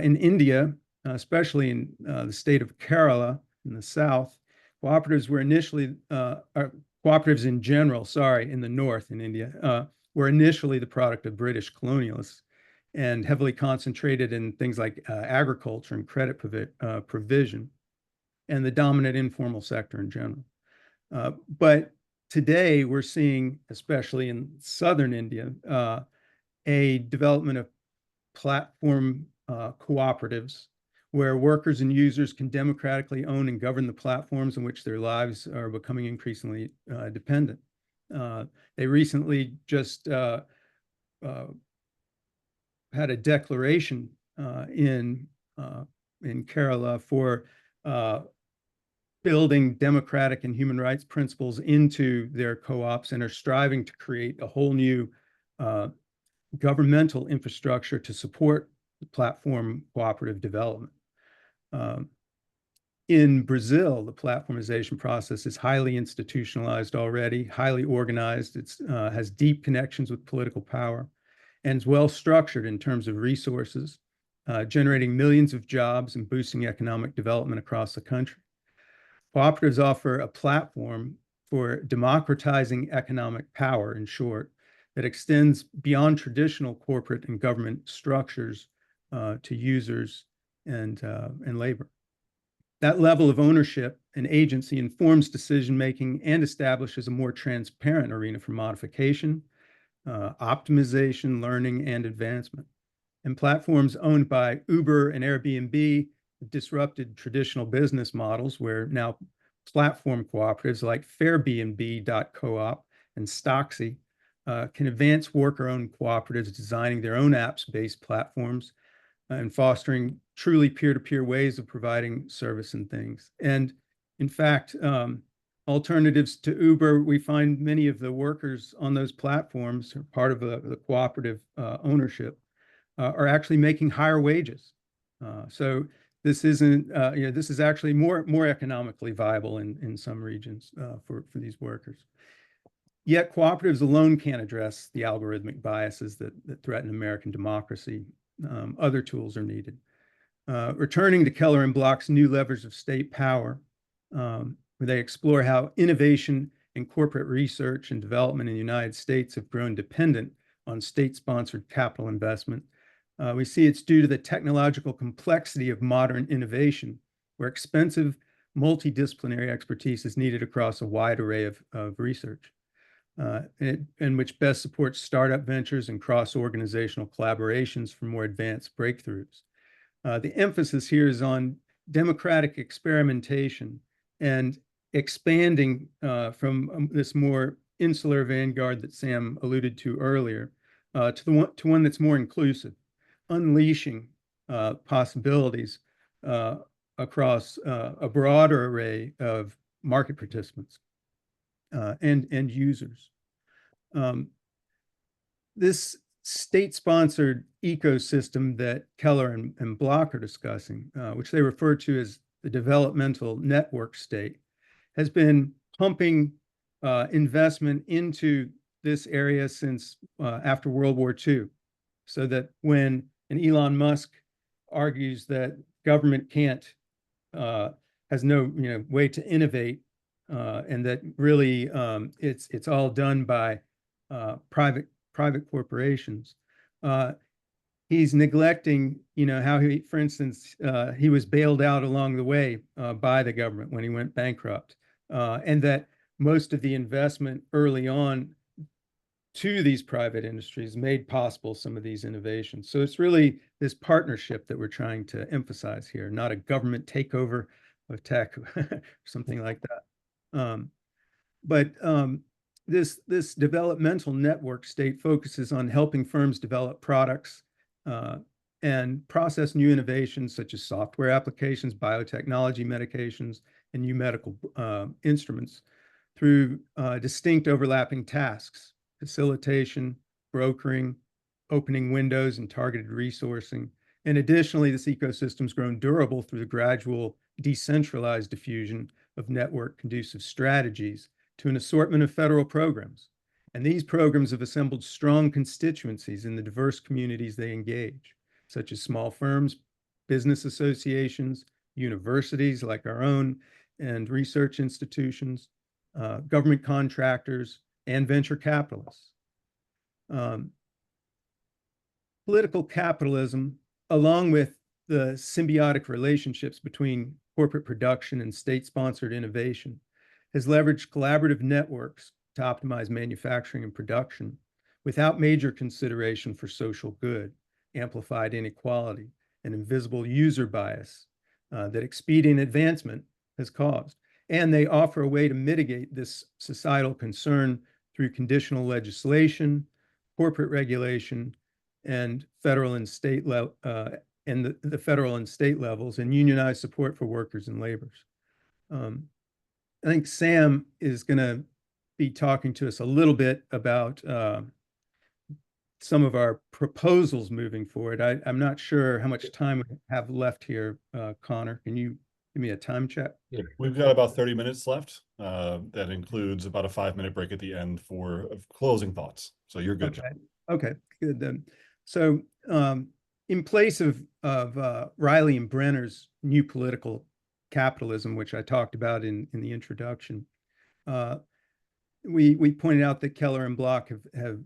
In India, especially in the state of Kerala in the south, cooperatives were initially, cooperatives in general, in the north in India, were initially the product of British colonialists and heavily concentrated in things like agriculture and credit provision and the dominant informal sector in general. But today we're seeing, especially in southern India, a development of platform cooperatives where workers and users can democratically own and govern the platforms in which their lives are becoming increasingly dependent. They recently just had a declaration in Kerala for building democratic and human rights principles into their co-ops and are striving to create a whole new governmental infrastructure to support platform cooperative development. In Brazil, the platformization process is highly institutionalized already, highly organized. It has deep connections with political power and is well structured in terms of resources, generating millions of jobs and boosting economic development across the country. Cooperatives offer a platform for democratizing economic power, in short, that extends beyond traditional corporate and government structures to users and labor. That level of ownership and agency informs decision-making and establishes a more transparent arena for modification, optimization, learning, and advancement. And platforms owned by Uber and Airbnb disrupted traditional business models where now platform cooperatives like Fairbnb.coop and Stocksy can advance worker-owned cooperatives designing their own apps-based platforms and fostering truly peer-to-peer ways of providing service and things. And in fact, alternatives to Uber, we find many of the workers on those platforms, part of the cooperative ownership, are actually making higher wages. So this isn't, this is actually more economically viable in some regions for these workers. Yet cooperatives alone can't address the algorithmic biases that threaten American democracy. Other tools are needed. Returning to Keller and Block's New Levers of State Power, where they explore how innovation and corporate research and development in the United States have grown dependent on state-sponsored capital investment. We see it's due to the technological complexity of modern innovation where expensive multidisciplinary expertise is needed across a wide array of research, and which best supports startup ventures and cross-organizational collaborations for more advanced breakthroughs. The emphasis here is on democratic experimentation and expanding from this more insular vanguard that Sam alluded to earlier to one that's more inclusive, unleashing possibilities across a broader array of market participants and users. This state-sponsored ecosystem that Keller and Block are discussing, which they refer to as the developmental network state, has been pumping investment into this area since after World War II. So that when Elon Musk argues that government has no way to innovate, and that really it's all done by private corporations, he's neglecting how he, for instance, he was bailed out along the way by the government when he went bankrupt, and that most of the investment early on to these private industries made possible some of these innovations. So it's really this partnership that we're trying to emphasize here, not a government takeover of tech or something like that. But this developmental network state focuses on helping firms develop products and process new innovations such as software applications, biotechnology, medications, and new medical instruments through distinct overlapping tasks: facilitation, brokering, opening windows, and targeted resourcing. And additionally, this ecosystem's grown durable through the gradual decentralized diffusion of network conducive strategies to an assortment of federal programs. And these programs have assembled strong constituencies in the diverse communities they engage, such as small firms, business associations, universities like our own, and research institutions, government contractors, and venture capitalists. Political capitalism, along with the symbiotic relationships between corporate production and state-sponsored innovation, has leveraged collaborative networks to optimize manufacturing and production without major consideration for social good, amplified inequality, and invisible user bias that expedient advancement has caused. And they offer a way to mitigate this societal concern through conditional legislation, corporate regulation, and federal and state and the federal and state levels, and unionized support for workers and laborers. I think Sam is going to be talking to us a little bit about some of our proposals moving forward. I'm not sure how much time we have left here. Connor, can you give me a time check? Yeah, we've got about 30 minutes left. That includes about a 5-minute break at the end for closing thoughts. So you're good. Okay, good then. So in place of Riley and Brenner's new political capitalism, which I talked about in the introduction, we pointed out that Keller and Block have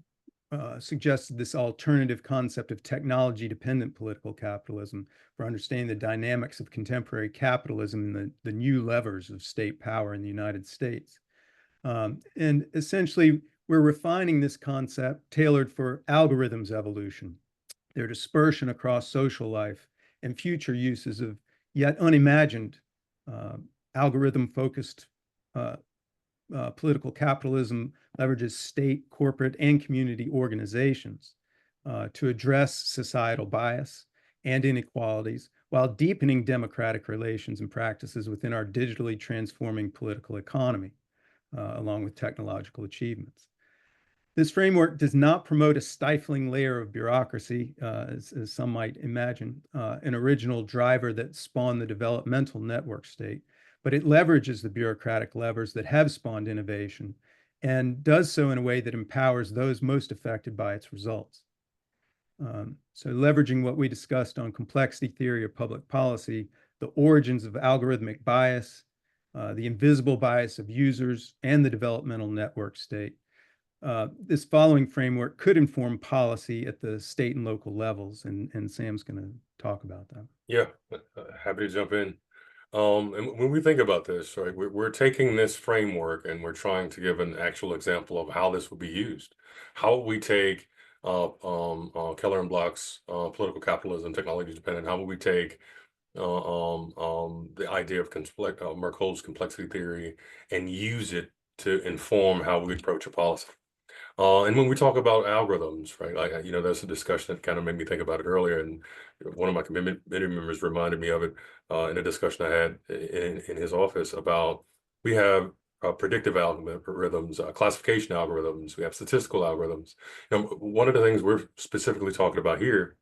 suggested this alternative concept of technology-dependent political capitalism for understanding the dynamics of contemporary capitalism and the new levers of state power in the United States. And essentially, we're refining this concept tailored for algorithms evolution, their dispersion across social life, and future uses of yet unimagined algorithm-focused political capitalism leverages state, corporate, and community organizations to address societal bias and inequalities while deepening democratic relations and practices within our digitally transforming political economy, along with technological achievements. This framework does not promote a stifling layer of bureaucracy, as some might imagine, an original driver that spawned the developmental network state, but it leverages the bureaucratic levers that have spawned innovation and does so in a way that empowers those most affected by its results. So leveraging what we discussed on complexity theory of public policy, the origins of algorithmic bias, the invisible bias of users, and the developmental network state, this following framework could inform policy at the state and local levels, and Sam's going to talk about that. Yeah, happy to jump in. And when we think about this, right, we're taking this framework and we're trying to give an actual example of how this would be used. How would we take Keller and Block's political capitalism, technology dependent? How would we take the idea of Merkel's complexity theory and use it to inform how we approach a policy? And when we talk about algorithms, right, like, there's a discussion that kind of made me think about it earlier. And one of my committee members reminded me of it in a discussion I had in his office about we have predictive algorithms, classification algorithms, we have statistical algorithms. One of the things we're specifically talking about here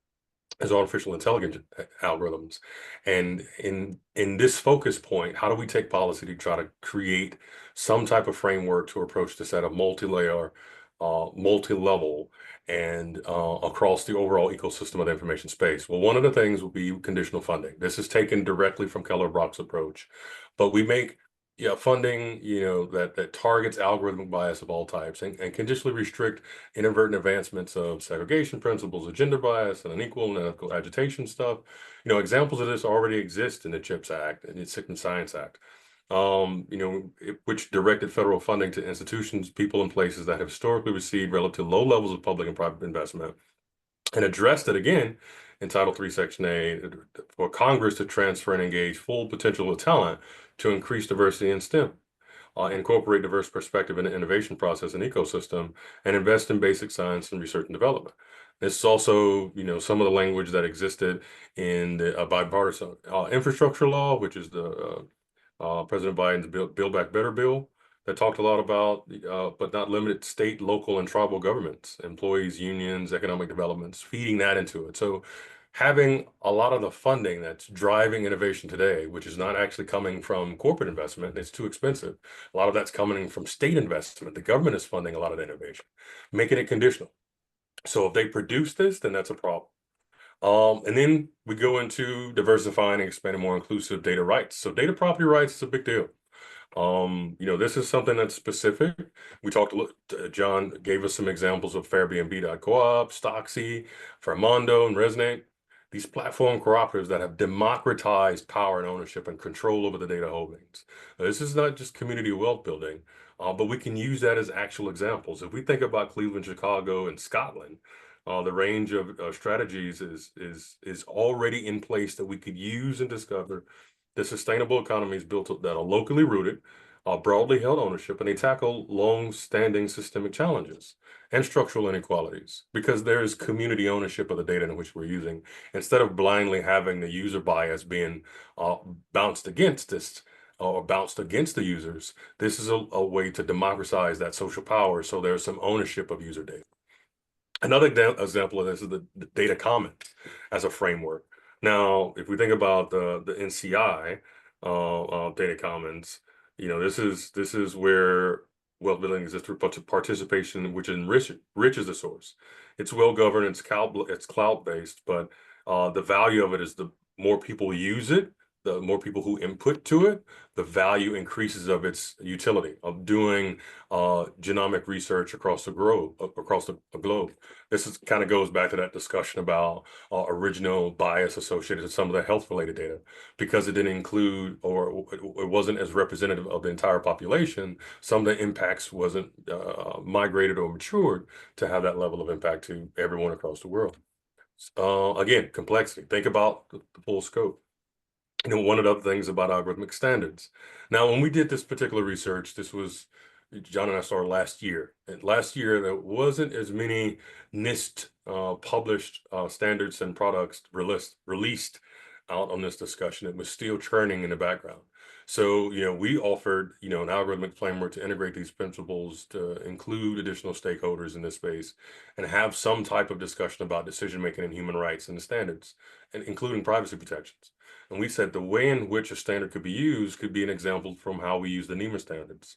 is artificial intelligence algorithms. And in this focus point, how do we take policy to try to create some type of framework to approach this at a multi-layer, multi-level, and across the overall ecosystem of the information space? Well, one of the things will be conditional funding. This is taken directly from Keller Brock's approach, but we make funding, that targets algorithmic bias of all types and conditionally restrict inadvertent advancements of segregation principles, of gender bias, and unequal and unethical agitation stuff. Examples of this already exist in the CHIPS Act and the Sick and Science Act, which directed federal funding to institutions, people, and places that have historically received relatively low levels of public and private investment, and addressed it again in Title III, Section A, for Congress to transfer and engage full potential of talent to increase diversity in STEM, incorporate diverse perspective in the innovation process and ecosystem, and invest in basic science and research and development. This is also, some of the language that existed in the bipartisan infrastructure law, which is the President Biden's Build Back Better bill, that talked a lot about, but not limited, state, local, and tribal governments, employees, unions, economic developments, feeding that into it. So having a lot of the funding that's driving innovation today, which is not actually coming from corporate investment, it's too expensive. A lot of that's coming from state investment. The government is funding a lot of the innovation, making it conditional. So if they produce this, then that's a problem. And then we go into diversifying and expanding more inclusive data rights. So data property rights is a big deal. This is something that's specific. We talked John gave us some examples of Fairbnb.coop, Stocksy, Fermondo, and Resonate. These platform cooperatives that have democratized power and ownership and control over the data holdings. This is not just community wealth building, but we can use that as actual examples. If we think about Cleveland, Chicago, and Scotland, the range of strategies is already in place that we could use and discover. The sustainable economy is built up that are locally rooted, broadly held ownership, and they tackle long-standing systemic challenges and structural inequalities because there is community ownership of the data in which we're using. Instead of blindly having the user bias being bounced against this or bounced against the users, this is a way to democratize that social power so there's some ownership of user data. Another example of this is the data commons as a framework. Now, if we think about the NCI data commons, this is where wealth building exists through participation, which enriches the source. It's well governed, it's cloud-based, but the value of it is the more people use it, the more people who input to it, the value increases of its utility of doing genomic research across the globe. This kind of goes back to that discussion about original bias associated with some of the health-related data, because it didn't include or it wasn't as representative of the entire population. Some of the impacts wasn't migrated or matured to have that level of impact to everyone across the world. Again, complexity. Think about the full scope. One of the other things about algorithmic standards. Now, when we did this particular research, John and I started last year. And last year, there wasn't as many NIST published standards and products released out on this discussion. It was still churning in the background. So, we offered, an algorithmic framework to integrate these principles, to include additional stakeholders in this space, and have some type of discussion about decision-making and human rights and the standards, and including privacy protections. And we said the way in which a standard could be used could be an example from how we use the NEMA standards.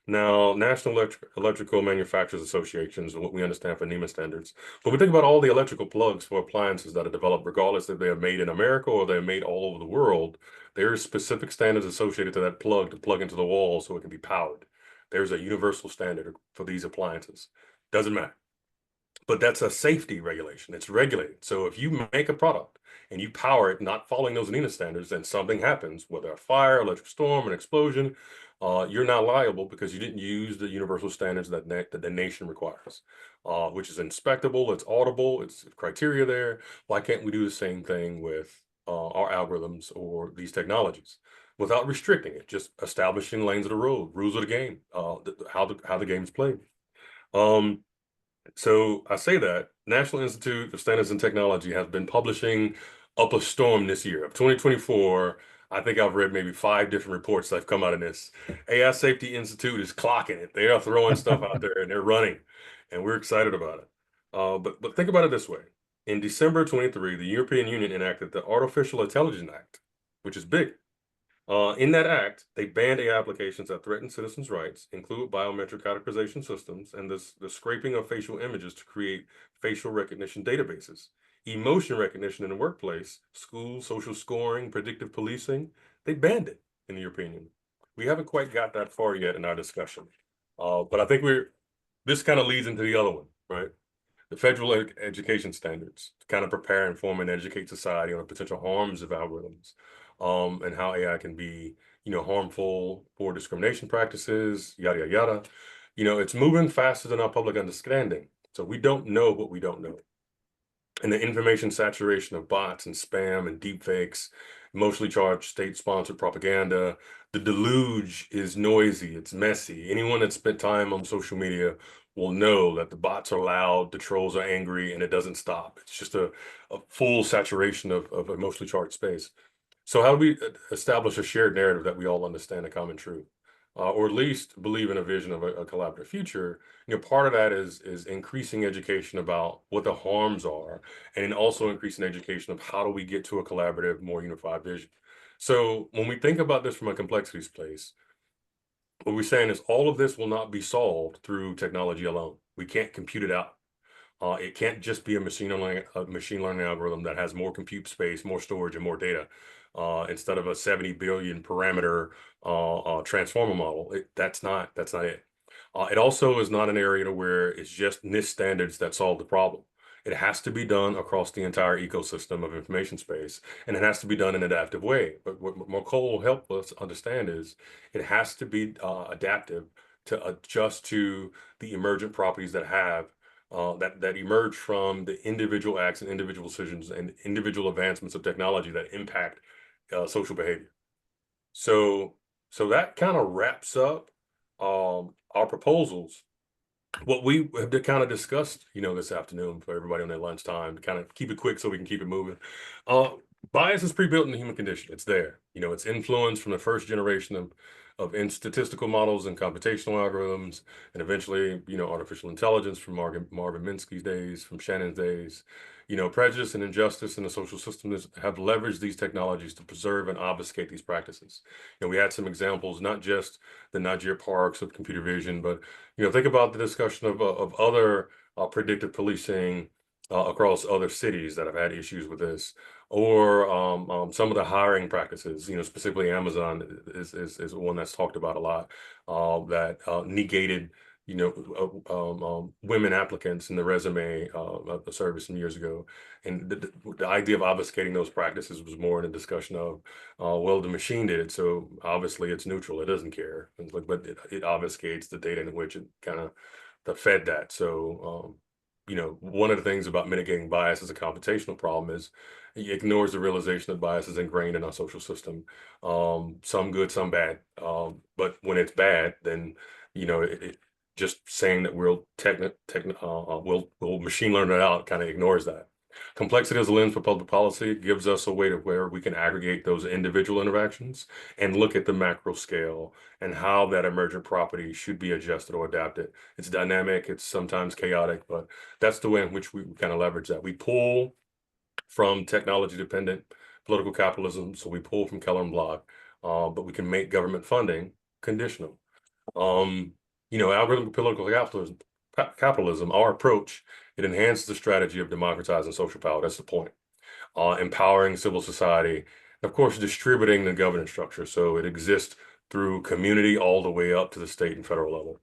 Now, National Electrical Manufacturers Associations and what we understand for NEMA standards. But we think about all the electrical plugs for appliances that are developed, regardless if they are made in America or they're made all over the world. There are specific standards associated to that plug to plug into the wall so it can be powered. There's a universal standard for these appliances. Doesn't matter. but that's a safety regulation. It's regulated. So if you make a product and you power it not following those NENA standards, and something happens, whether a fire, electric storm, an explosion, you're not liable because you didn't use the universal standards that the nation requires, which is inspectable, it's auditable, it's criteria there. Why can't we do the same thing with our algorithms or these technologies without restricting it, just establishing lanes of the road, rules of the game, how the game is played. So I say that National Institute of Standards and Technology has been publishing up a storm this year of 2024. I think I've read maybe 5 different reports that have come out of this. AI Safety Institute is clocking it. They are throwing stuff out there and they're running, and we're excited about it. But think about it this way. In December 23, the European Union enacted the Artificial Intelligence Act, which is big. In that act, they banned AI applications that threaten citizens' rights, include biometric categorization systems, and the scraping of facial images to create facial recognition databases. Emotion recognition in the workplace, schools, social scoring, predictive policing, they banned it in the European Union. We haven't quite got that far yet in our discussion. But I think this kind of leads into the other one, right? The federal education standards to kind of prepare, inform, and educate society on the potential harms of algorithms, and how AI can be, harmful for discrimination practices, yada, yada, yada. It's moving faster than our public understanding. So we don't know what we don't know. And the information saturation of bots and spam and deepfakes, emotionally charged state-sponsored propaganda, the deluge is noisy, it's messy. Anyone that spent time on social media will know that the bots are loud, the trolls are angry, and it doesn't stop. It's just a full saturation of emotionally charged space. So how do we establish a shared narrative that we all understand a common truth, or at least believe in a vision of a collaborative future? Part of that is increasing education about what the harms are, and then also increasing education of how do we get to a collaborative, more unified vision. So when we think about this from a complexities place, what we're saying is all of this will not be solved through technology alone. We can't compute it out. It can't just be a machine learning algorithm that has more compute space, more storage, and more data, instead of a 70 billion parameter transformer model. That's not it. It also is not an area where it's just NIST standards that solve the problem. It has to be done across the entire ecosystem of information space, and it has to be done in an adaptive way. But what Nicole will help us understand is it has to be adaptive to adjust to the emergent properties that emerge from the individual acts and individual decisions and individual advancements of technology that impact social behavior. So that kind of wraps up our proposals. What we have kind of discussed, this afternoon for everybody on their lunchtime, to kind of keep it quick so we can keep it moving. Bias is pre-built in the human condition. It's there. It's influenced from the first generation of statistical models and computational algorithms, and eventually, artificial intelligence from Marvin Minsky's days, from Shannon's days. Prejudice and injustice in the social system have leveraged these technologies to preserve and obfuscate these practices. We had some examples, not just the Nigeria parks of computer vision, but think about the discussion of other predictive policing across other cities that have had issues with this, or some of the hiring practices. Specifically Amazon is one that's talked about a lot, that negated women applicants in the resume of the service some years ago. And the idea of obfuscating those practices was more in a discussion of, well, the machine did it, so obviously it's neutral, it doesn't care. But it obfuscates the data in which it kind of fed that. So, one of the things about mitigating bias as a computational problem is it ignores the realization that bias is ingrained in our social system. Some good, some bad. But when it's bad, then, just saying that we'll machine learn it out kind of ignores that. Complexity as a lens for public policy gives us a way to where we can aggregate those individual interactions and look at the macro scale and how that emergent property should be adjusted or adapted. It's dynamic, it's sometimes chaotic, but that's the way in which we kind of leverage that. We pull from technology-dependent political capitalism, so we pull from Keller and Block, but we can make government funding conditional. Algorithmic political capitalism, our approach, it enhances the strategy of democratizing social power. That's the point. Empowering civil society, of course, distributing the governance structure. So it exists through community all the way up to the state and federal level.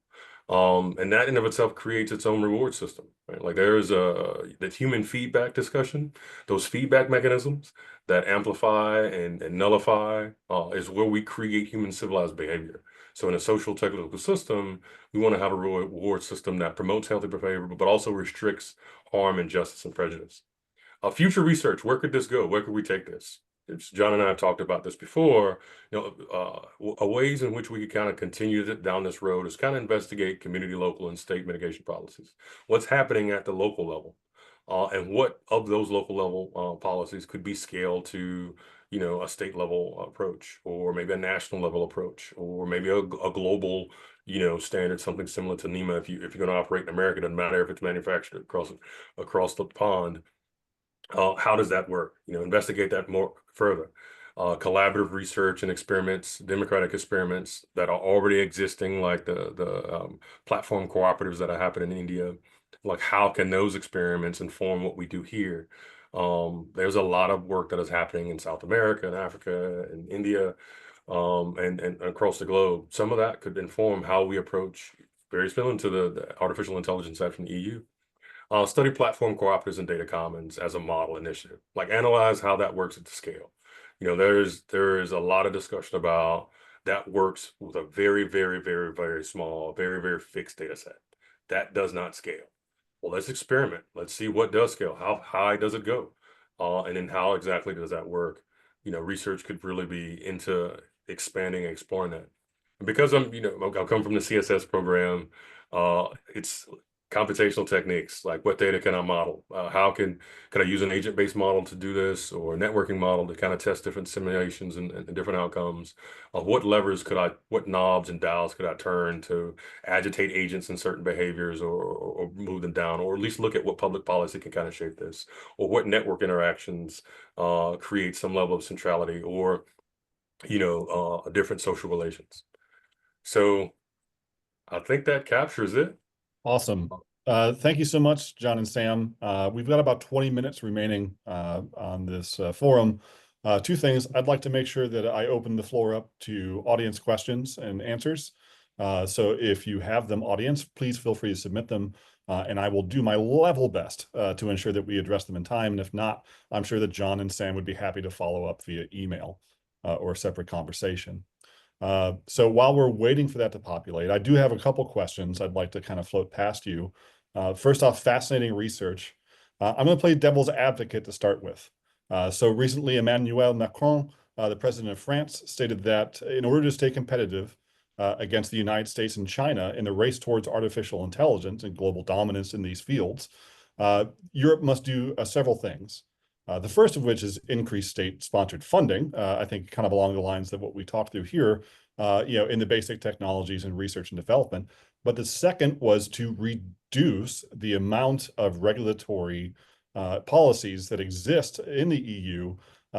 And that in of itself creates its own reward system, right? Like there's the human feedback discussion, those feedback mechanisms that amplify and nullify is where we create human civilized behavior. So in a social technical system, we want to have a reward system that promotes healthy behavior, but also restricts harm, injustice, and prejudice. Future research, where could this go? Where could we take this? John and I have talked about this before. Ways in which we could kind of continue down this road is kind of investigate community, local, and state mitigation policies. What's happening at the local level, and what of those local level policies could be scaled to, a state level approach, or maybe a national level approach, or maybe a global, standard, something similar to NEMA. If you're going to operate in America, it doesn't matter if it's manufactured across the pond. How does that work? Investigate that more further. Collaborative research and experiments, democratic experiments that are already existing, like the platform cooperatives that are happening in India. Like, how can those experiments inform what we do here? There's a lot of work that is happening in South America and Africa and India, and across the globe. Some of that could inform how we approach, very similar to the artificial intelligence side from the EU. Study platform cooperatives and data commons as a model initiative. Like, analyze how that works at the scale. There is a lot of discussion about that works with a very, very, very, very small, very, very fixed data set. That does not scale. Well, let's experiment. Let's see what does scale. How high does it go? And then how exactly does that work? Research could really be into expanding and exploring that. And because I come from the CSS program, it's computational techniques, like what data can I model? How can I use an agent-based model to do this, or a networking model to kind of test different simulations and different outcomes? What levers what knobs and dials could I turn to agitate agents in certain behaviors, or move them down, or at least look at what public policy can kind of shape this, or what network interactions create some level of centrality, or different social relations. So I think that captures it. Awesome. Thank you so much, John and Sam. We've got about 20 minutes remaining on this forum. Two things. I'd like to make sure that I open the floor up to audience questions and answers. So if you have them, audience, please feel free to submit them, and I will do my level best to ensure that we address them in time. And if not, I'm sure that John and Sam would be happy to follow up via email or a separate conversation. So while we're waiting for that to populate, I do have a couple questions I'd like to kind of float past you. First off, fascinating research. I'm going to play devil's advocate to start with. So recently, Emmanuel Macron, the president of France, stated that in order to stay competitive against the United States and China in the race towards artificial intelligence and global dominance in these fields, Europe must do several things. The first of which is increased state-sponsored funding, I think kind of along the lines of what we talked through here, in the basic technologies and research and development. But the second was to reduce the amount of regulatory policies that exist in the EU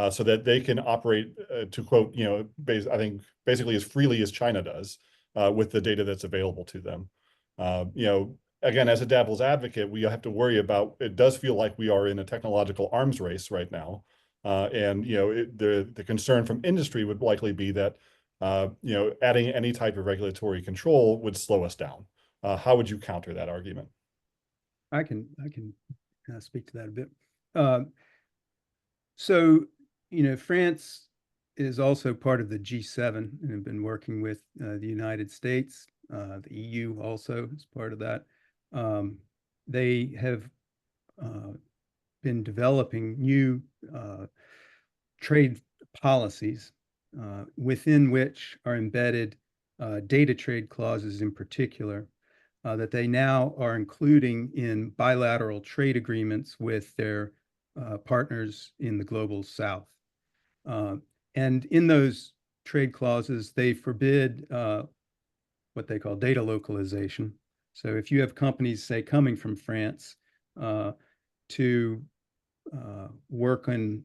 so that they can operate, to quote, I think basically as freely as China does with the data that's available to them. Again, as a devil's advocate, we have to worry about, it does feel like we are in a technological arms race right now. And the concern from industry would likely be that, adding any type of regulatory control would slow us down. How would you counter that argument? I can speak to that a bit. So, France is also part of the G7 and have been working with the United States. The EU also is part of that. They have been developing new trade policies within which are embedded data trade clauses in particular that they now are including in bilateral trade agreements with their partners in the global South. And in those trade clauses, they forbid what they call data localization. So if you have companies, say, coming from France to work on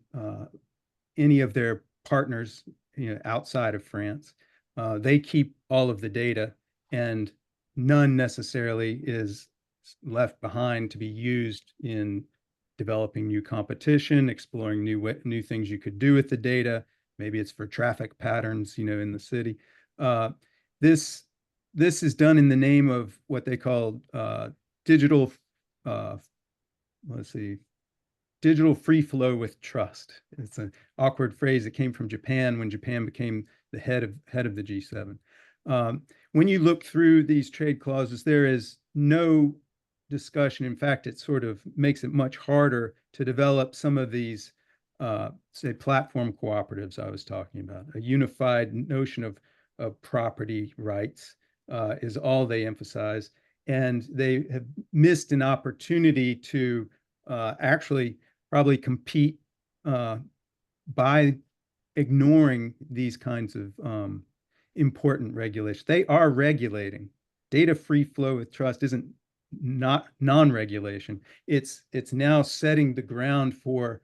any of their partners outside of France, they keep all of the data, and none necessarily is left behind to be used in developing new competition, exploring new things you could do with the data. Maybe it's for traffic patterns, in the city. This is done in the name of what they call digital let's see, digital free flow with trust. It's an awkward phrase that came from Japan when Japan became the head of the G7. When you look through these trade clauses, there is no discussion. In fact, it sort of makes it much harder to develop some of these, say, platform cooperatives I was talking about. A unified notion of property rights is all they emphasize. And they have missed an opportunity to actually probably compete by ignoring these kinds of important regulations. They are regulating. Data free flow with trust isn't not non-regulation. It's now setting the ground for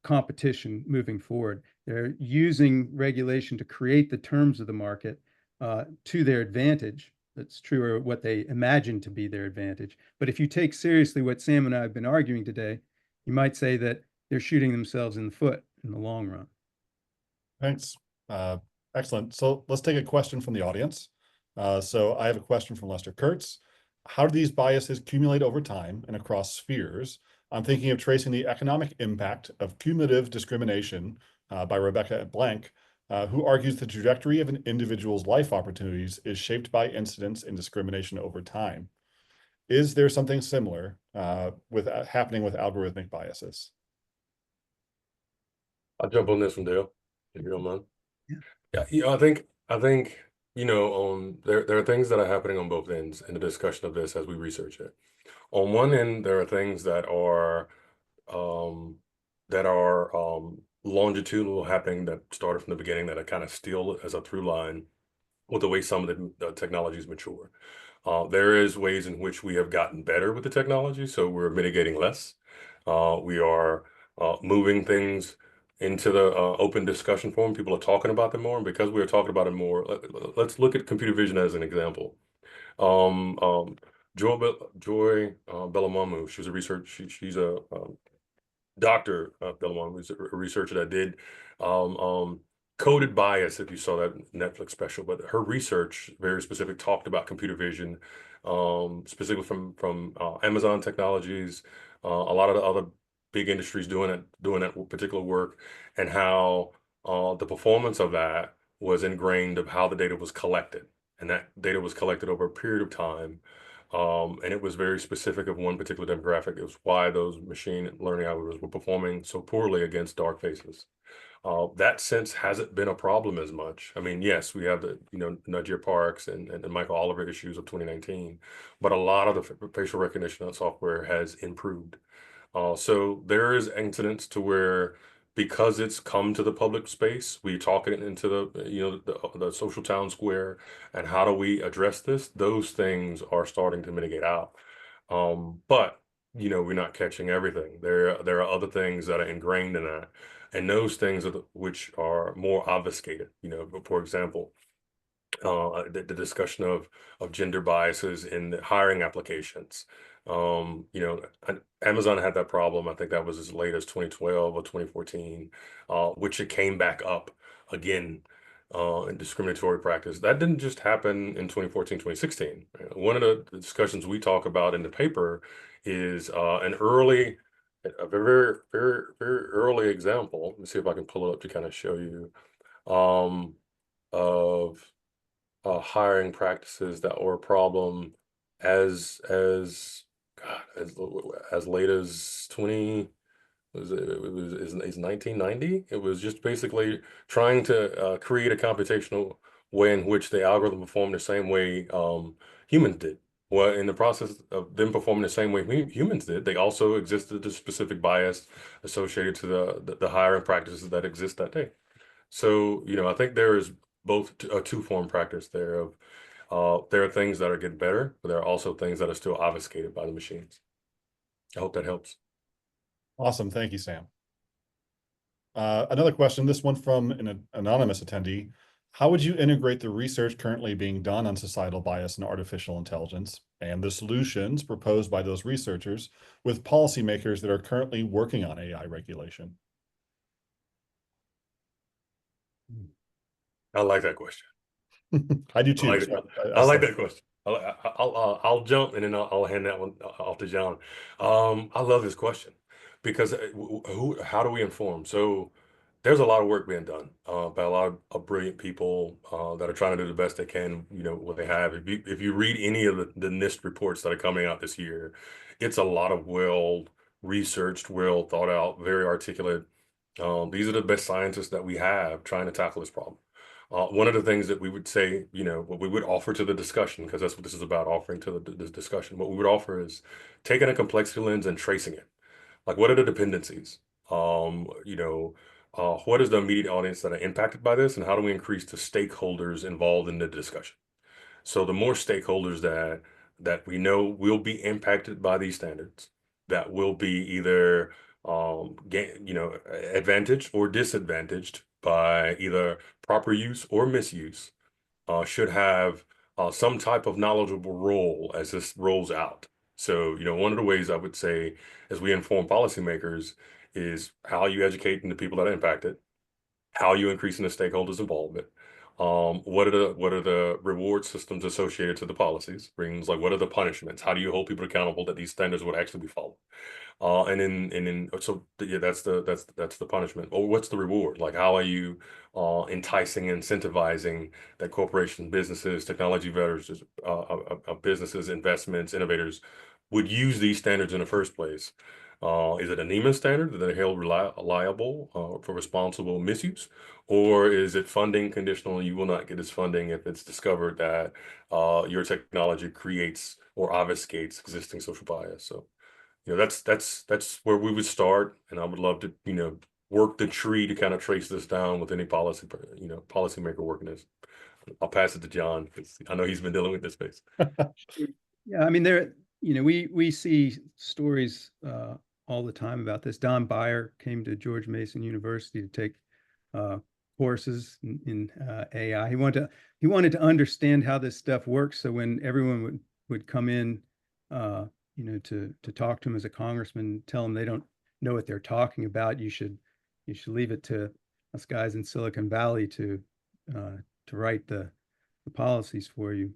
competition moving forward. They're using regulation to create the terms of the market to their advantage. That's true, or what they imagine to be their advantage. But if you take seriously what Sam and I have been arguing today, you might say that they're shooting themselves in the foot in the long run. Thanks. Excellent. So let's take a question from the audience. So I have a question from Lester Kurtz. How do these biases accumulate over time and across spheres? I'm thinking of tracing the economic impact of cumulative discrimination by Rebecca Blank, who argues the trajectory of an individual's life opportunities is shaped by incidents in discrimination over time. Is there something similar with happening with algorithmic biases? I'll jump on this one, Dale, if you don't mind. Yeah. Yeah, I think, there are things that are happening on both ends in the discussion of this as we research it. On one end, there are things that are longitudinal happening that started from the beginning that are kind of still as a through line with the way some of the technologies mature. There is ways in which we have gotten better with the technology, so we're mitigating less. We are moving things into the open discussion forum. People are talking about them more, and because we are talking about it more, let's look at computer vision as an example. Joy Bellomamu, she's a Dr. Bellomamu, who's a researcher that did coded bias, if you saw that Netflix special, but her research, very specific, talked about computer vision, specifically from Amazon Technologies, a lot of the other big industries doing that particular work, and how the performance of that was ingrained of how the data was collected. And that data was collected over a period of time. And it was very specific of one particular demographic. It was why those machine learning algorithms were performing so poorly against dark faces. That sense hasn't been a problem as much. I mean, yes, we have the, Nudger Parks and the Michael Oliver issues of 2019, but a lot of the facial recognition software has improved. So there is incidents to where, because it's come to the public space, we talk it into the social town square, and how do we address this? Those things are starting to mitigate out. But we're not catching everything. There are other things that are ingrained in that, and those things which are more obfuscated. For example, the discussion of gender biases in the hiring applications. Amazon had that problem. I think that was as late as 2012 or 2014, which it came back up again in discriminatory practice. That didn't just happen in 2014, 2016. One of the discussions we talk about in the paper is a very, very, very early example. Let me see if I can pull it up to kind of show you of hiring practices that were a problem as late as 1990. It was just basically trying to create a computational way in which the algorithm performed the same way humans did. Well, in the process of them performing the same way humans did, they also existed a specific bias associated to the hiring practices that exist that day. So, I think there is both a two-form practice there of there are things that are getting better, but there are also things that are still obfuscated by the machines. I hope that helps. Awesome. Thank you, Sam. Another question, this one from an anonymous attendee. How would you integrate the research currently being done on societal bias and artificial intelligence and the solutions proposed by those researchers with policymakers that are currently working on AI regulation? I like that question. I do too. I like that question. I'll jump and then I'll hand that one off to John. I love this question because how do we inform? So there's a lot of work being done by a lot of brilliant people that are trying to do the best they can, what they have. If you read any of the NIST reports that are coming out this year, it's a lot of well researched, well thought out, very articulate. These are the best scientists that we have trying to tackle this problem. One of the things that we would say, what we would offer to the discussion, because that's what this is about, offering to the discussion, what we would offer is taking a complexity lens and tracing it. Like, what are the dependencies? What is the immediate audience that are impacted by this, and how do we increase the stakeholders involved in the discussion? So the more stakeholders that we know will be impacted by these standards, that will be either advantaged or disadvantaged by either proper use or misuse, should have some type of knowledgeable role as this rolls out. So, one of the ways I would say as we inform policymakers is how you educate the people that are impacted, how you increasing the stakeholders' involvement. What are the reward systems associated to the policies? Things like, what are the punishments? How do you hold people accountable that these standards would actually be followed? Yeah, that's the punishment. Or what's the reward? Like, how are you enticing, incentivizing that corporations, businesses, technology vendors, businesses, investments, innovators would use these standards in the first place? Is it a NEMA standard that they're held liable for responsible misuse? Or is it funding conditional and you will not get this funding if it's discovered that your technology creates or obfuscates existing social bias? So, that's where we would start, and I would love to, work the tree to kind of trace this down with any policymaker working this. I'll pass it to John because I know he's been dealing with this space. Yeah, I mean, we see stories all the time about this. Don Beyer came to George Mason University to take courses in AI. He wanted to understand how this stuff works. So when everyone would come in, to talk to him as a congressman, tell them they don't know what they're talking about. You should leave it to us guys in Silicon Valley to write the policies for you.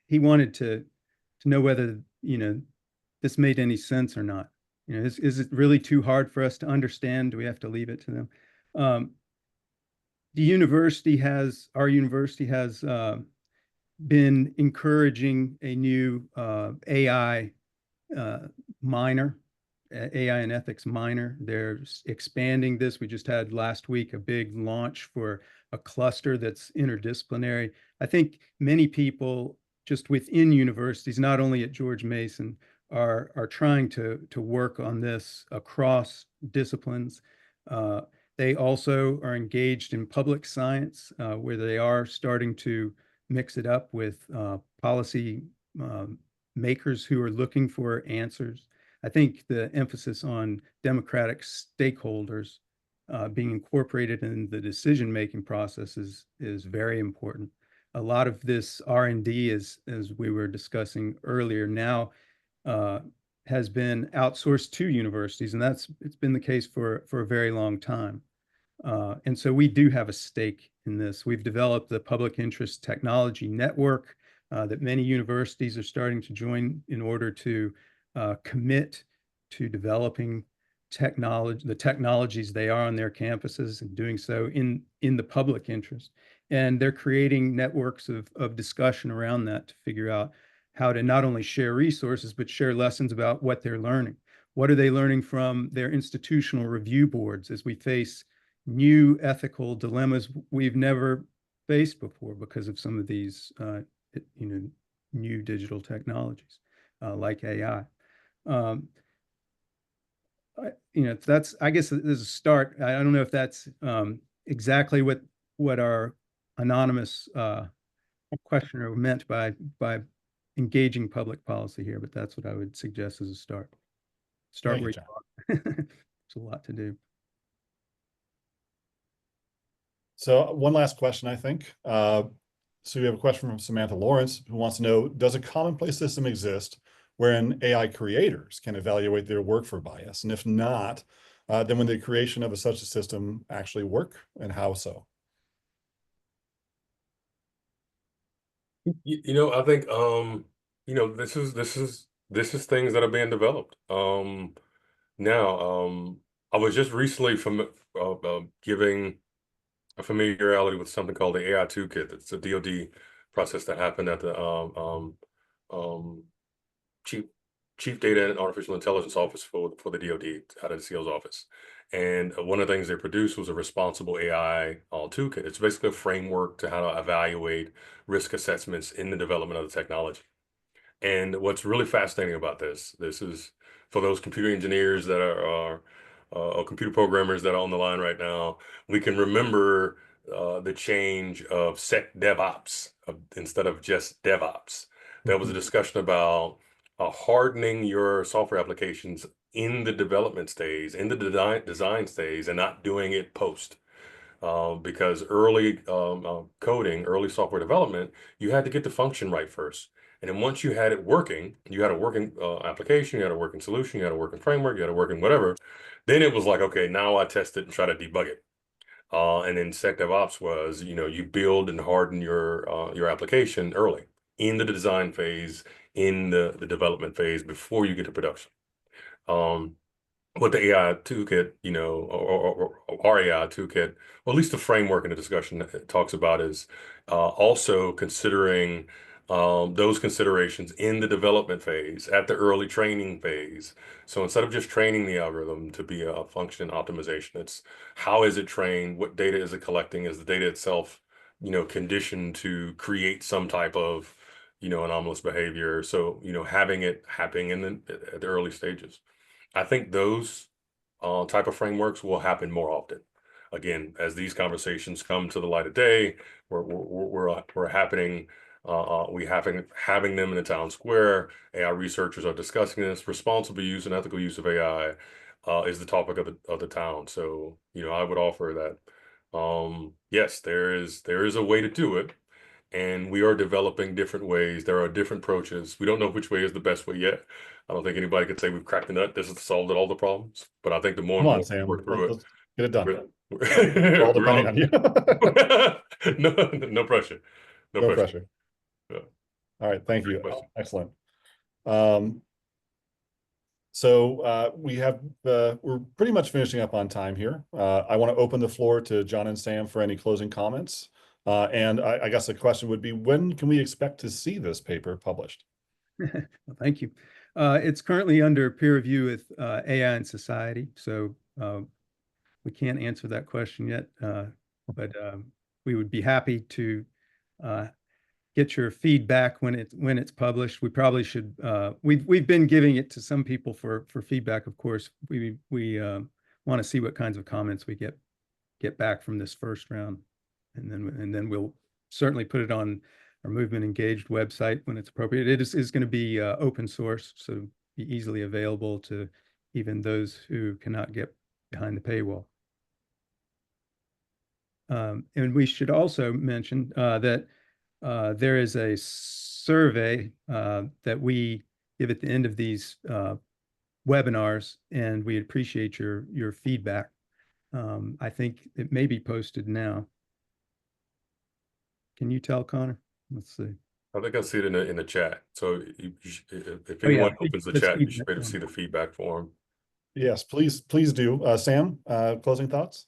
He wanted to know whether this made any sense or not. Is it really too hard for us to understand? Do we have to leave it to them? Our university has been encouraging a new AI minor, AI and ethics minor. They're expanding this. We just had last week a big launch for a cluster that's interdisciplinary. I think many people just within universities, not only at George Mason, are trying to work on this across disciplines. They also are engaged in public science, where they are starting to mix it up with policy makers who are looking for answers. I think the emphasis on democratic stakeholders being incorporated in the decision-making process is very important. A lot of this R&D, as we were discussing earlier, now has been outsourced to universities, and it's been the case for a very long time. And so we do have a stake in this. We've developed the public interest technology network that many universities are starting to join in order to commit to developing the technologies they are on their campuses, and doing so in the public interest. And they're creating networks of discussion around that to figure out how to not only share resources, but share lessons about what they're learning. What are they learning from their institutional review boards as we face new ethical dilemmas we've never faced before because of some of these new digital technologies like AI. That's, I guess, there's a start. I don't know if that's exactly what our anonymous questioner meant by engaging public policy here, but that's what I would suggest as a start. Start where you are. There's a lot to do. So one last question, I think. So we have a question from Samantha Lawrence, who wants to know, does a commonplace system exist wherein AI creators can evaluate their work for bias? And if not, then would the creation of such a system actually work, and how so? I think this is things that are being developed. Now, I was just recently giving a familiarity with something called the AI toolkit. It's a DoD process that happened at the um, chief chief data and artificial intelligence office for the DoD out of the CEO's office. And one of the things they produced was a responsible AI toolkit. It's basically a framework to how to evaluate risk assessments in the development of the technology. And what's really fascinating about this is for those computer engineers that are or computer programmers that are on the line right now, we can remember the change of SecDevOps instead of just DevOps. There was a discussion about hardening your software applications in the development stage, in the design stage, and not doing it post. Because early coding, early software development, you had to get the function right first. And then once you had it working, you had a working application, you had a working solution, you had a working framework, you had a working whatever. Then it was like, okay, now I test it and try to debug it. And then SecDevOps was, you build and harden your application early in the design phase, in the development phase before you get to production. Um, what the AI toolkit, or our AI toolkit, or at least the framework in the discussion that it talks about is also considering those considerations in the development phase, at the early training phase. So instead of just training the algorithm to be a function optimization, it's how is it trained? What data is it collecting? Is the data itself, conditioned to create some type of, anomalous behavior? So, having it happening at the early stages. I think those type of frameworks will happen more often. Again, as these conversations come to the light of day, we're happening. We having them in the town square. AI researchers are discussing this. Responsible use and ethical use of AI is the topic of the town. So, I would offer that. Yes, there is a way to do it, and we are developing different ways. There are different approaches. We don't know which way is the best way yet. I don't think anybody could say we've cracked the nut. This has solved all the problems. But I think the more Come and on, more we Sam. work through it, Let's get it done. we're, We're all we're depending all on you. no pressure. No No pressure. pressure. Yeah, All right. Thank great you. question. Excellent. So we're pretty much finishing up on time here. I want to open the floor to John and Sam for any closing comments. And I guess the question would be, when can we expect to see this paper published? Well, thank you. It's currently under peer review with AI and Society, so we can't answer that question yet, but we would be happy to get your feedback when it's published. We probably should. We've been giving it to some people for feedback. Of course, we want to see what kinds of comments we get back from this first round, and then we'll certainly put it on our Movement Engaged website when it's appropriate. It is going to be open source, so be easily available to even those who cannot get behind the paywall. And we should also mention that there is a survey that we give at the end of these webinars, and we appreciate your feedback. I think it may be posted now. Can you tell, Connor? Let's see. I think I see it in the chat. So if Oh, yeah. anyone opens the Let's chat, you should feedback be able to on see the feedback form. Yes, please do. Sam, closing thoughts?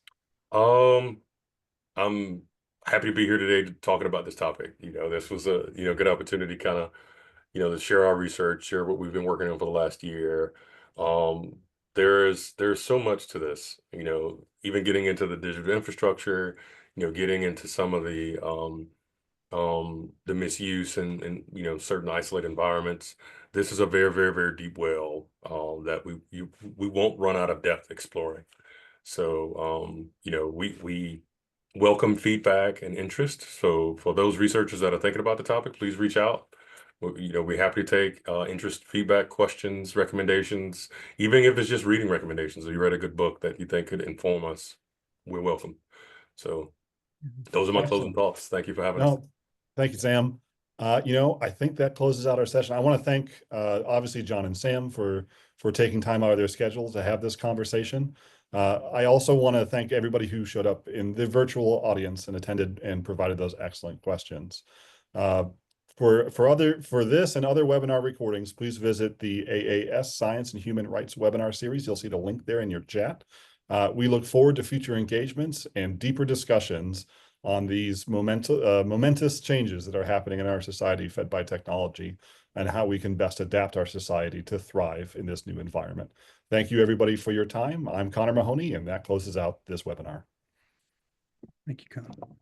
Um, I'm happy to be here today talking about this topic. This was a good opportunity, kind of to share our research, share what we've been working on for the last year. Um, there's so much to this. Even getting into the digital infrastructure, getting into some of the misuse and certain isolated environments. This is a very, very, very deep well that we won't run out of depth exploring. So we welcome feedback and interest. So for those researchers that are thinking about the topic, please reach out. We're happy to take interest, feedback, questions, recommendations, even if it's just reading recommendations. Or you read a good book that you think could inform us, we're welcome. So those are my closing thoughts. Thank you for having us. No, thank you, Sam. I think that closes out our session. I want to thank obviously John and Sam for taking time out of their schedule to have this conversation. I also want to thank everybody who showed up in the virtual audience and attended and provided those excellent questions. For this and other webinar recordings, please visit the AAS Science and Human Rights webinar series. You'll see the link there in your chat. We look forward to future engagements and deeper discussions on these momentous changes that are happening in our society fed by technology, and how we can best adapt our society to thrive in this new environment. Thank you, everybody, for your time. I'm Connor Mahoney, and that closes out this webinar. Thank you, Con.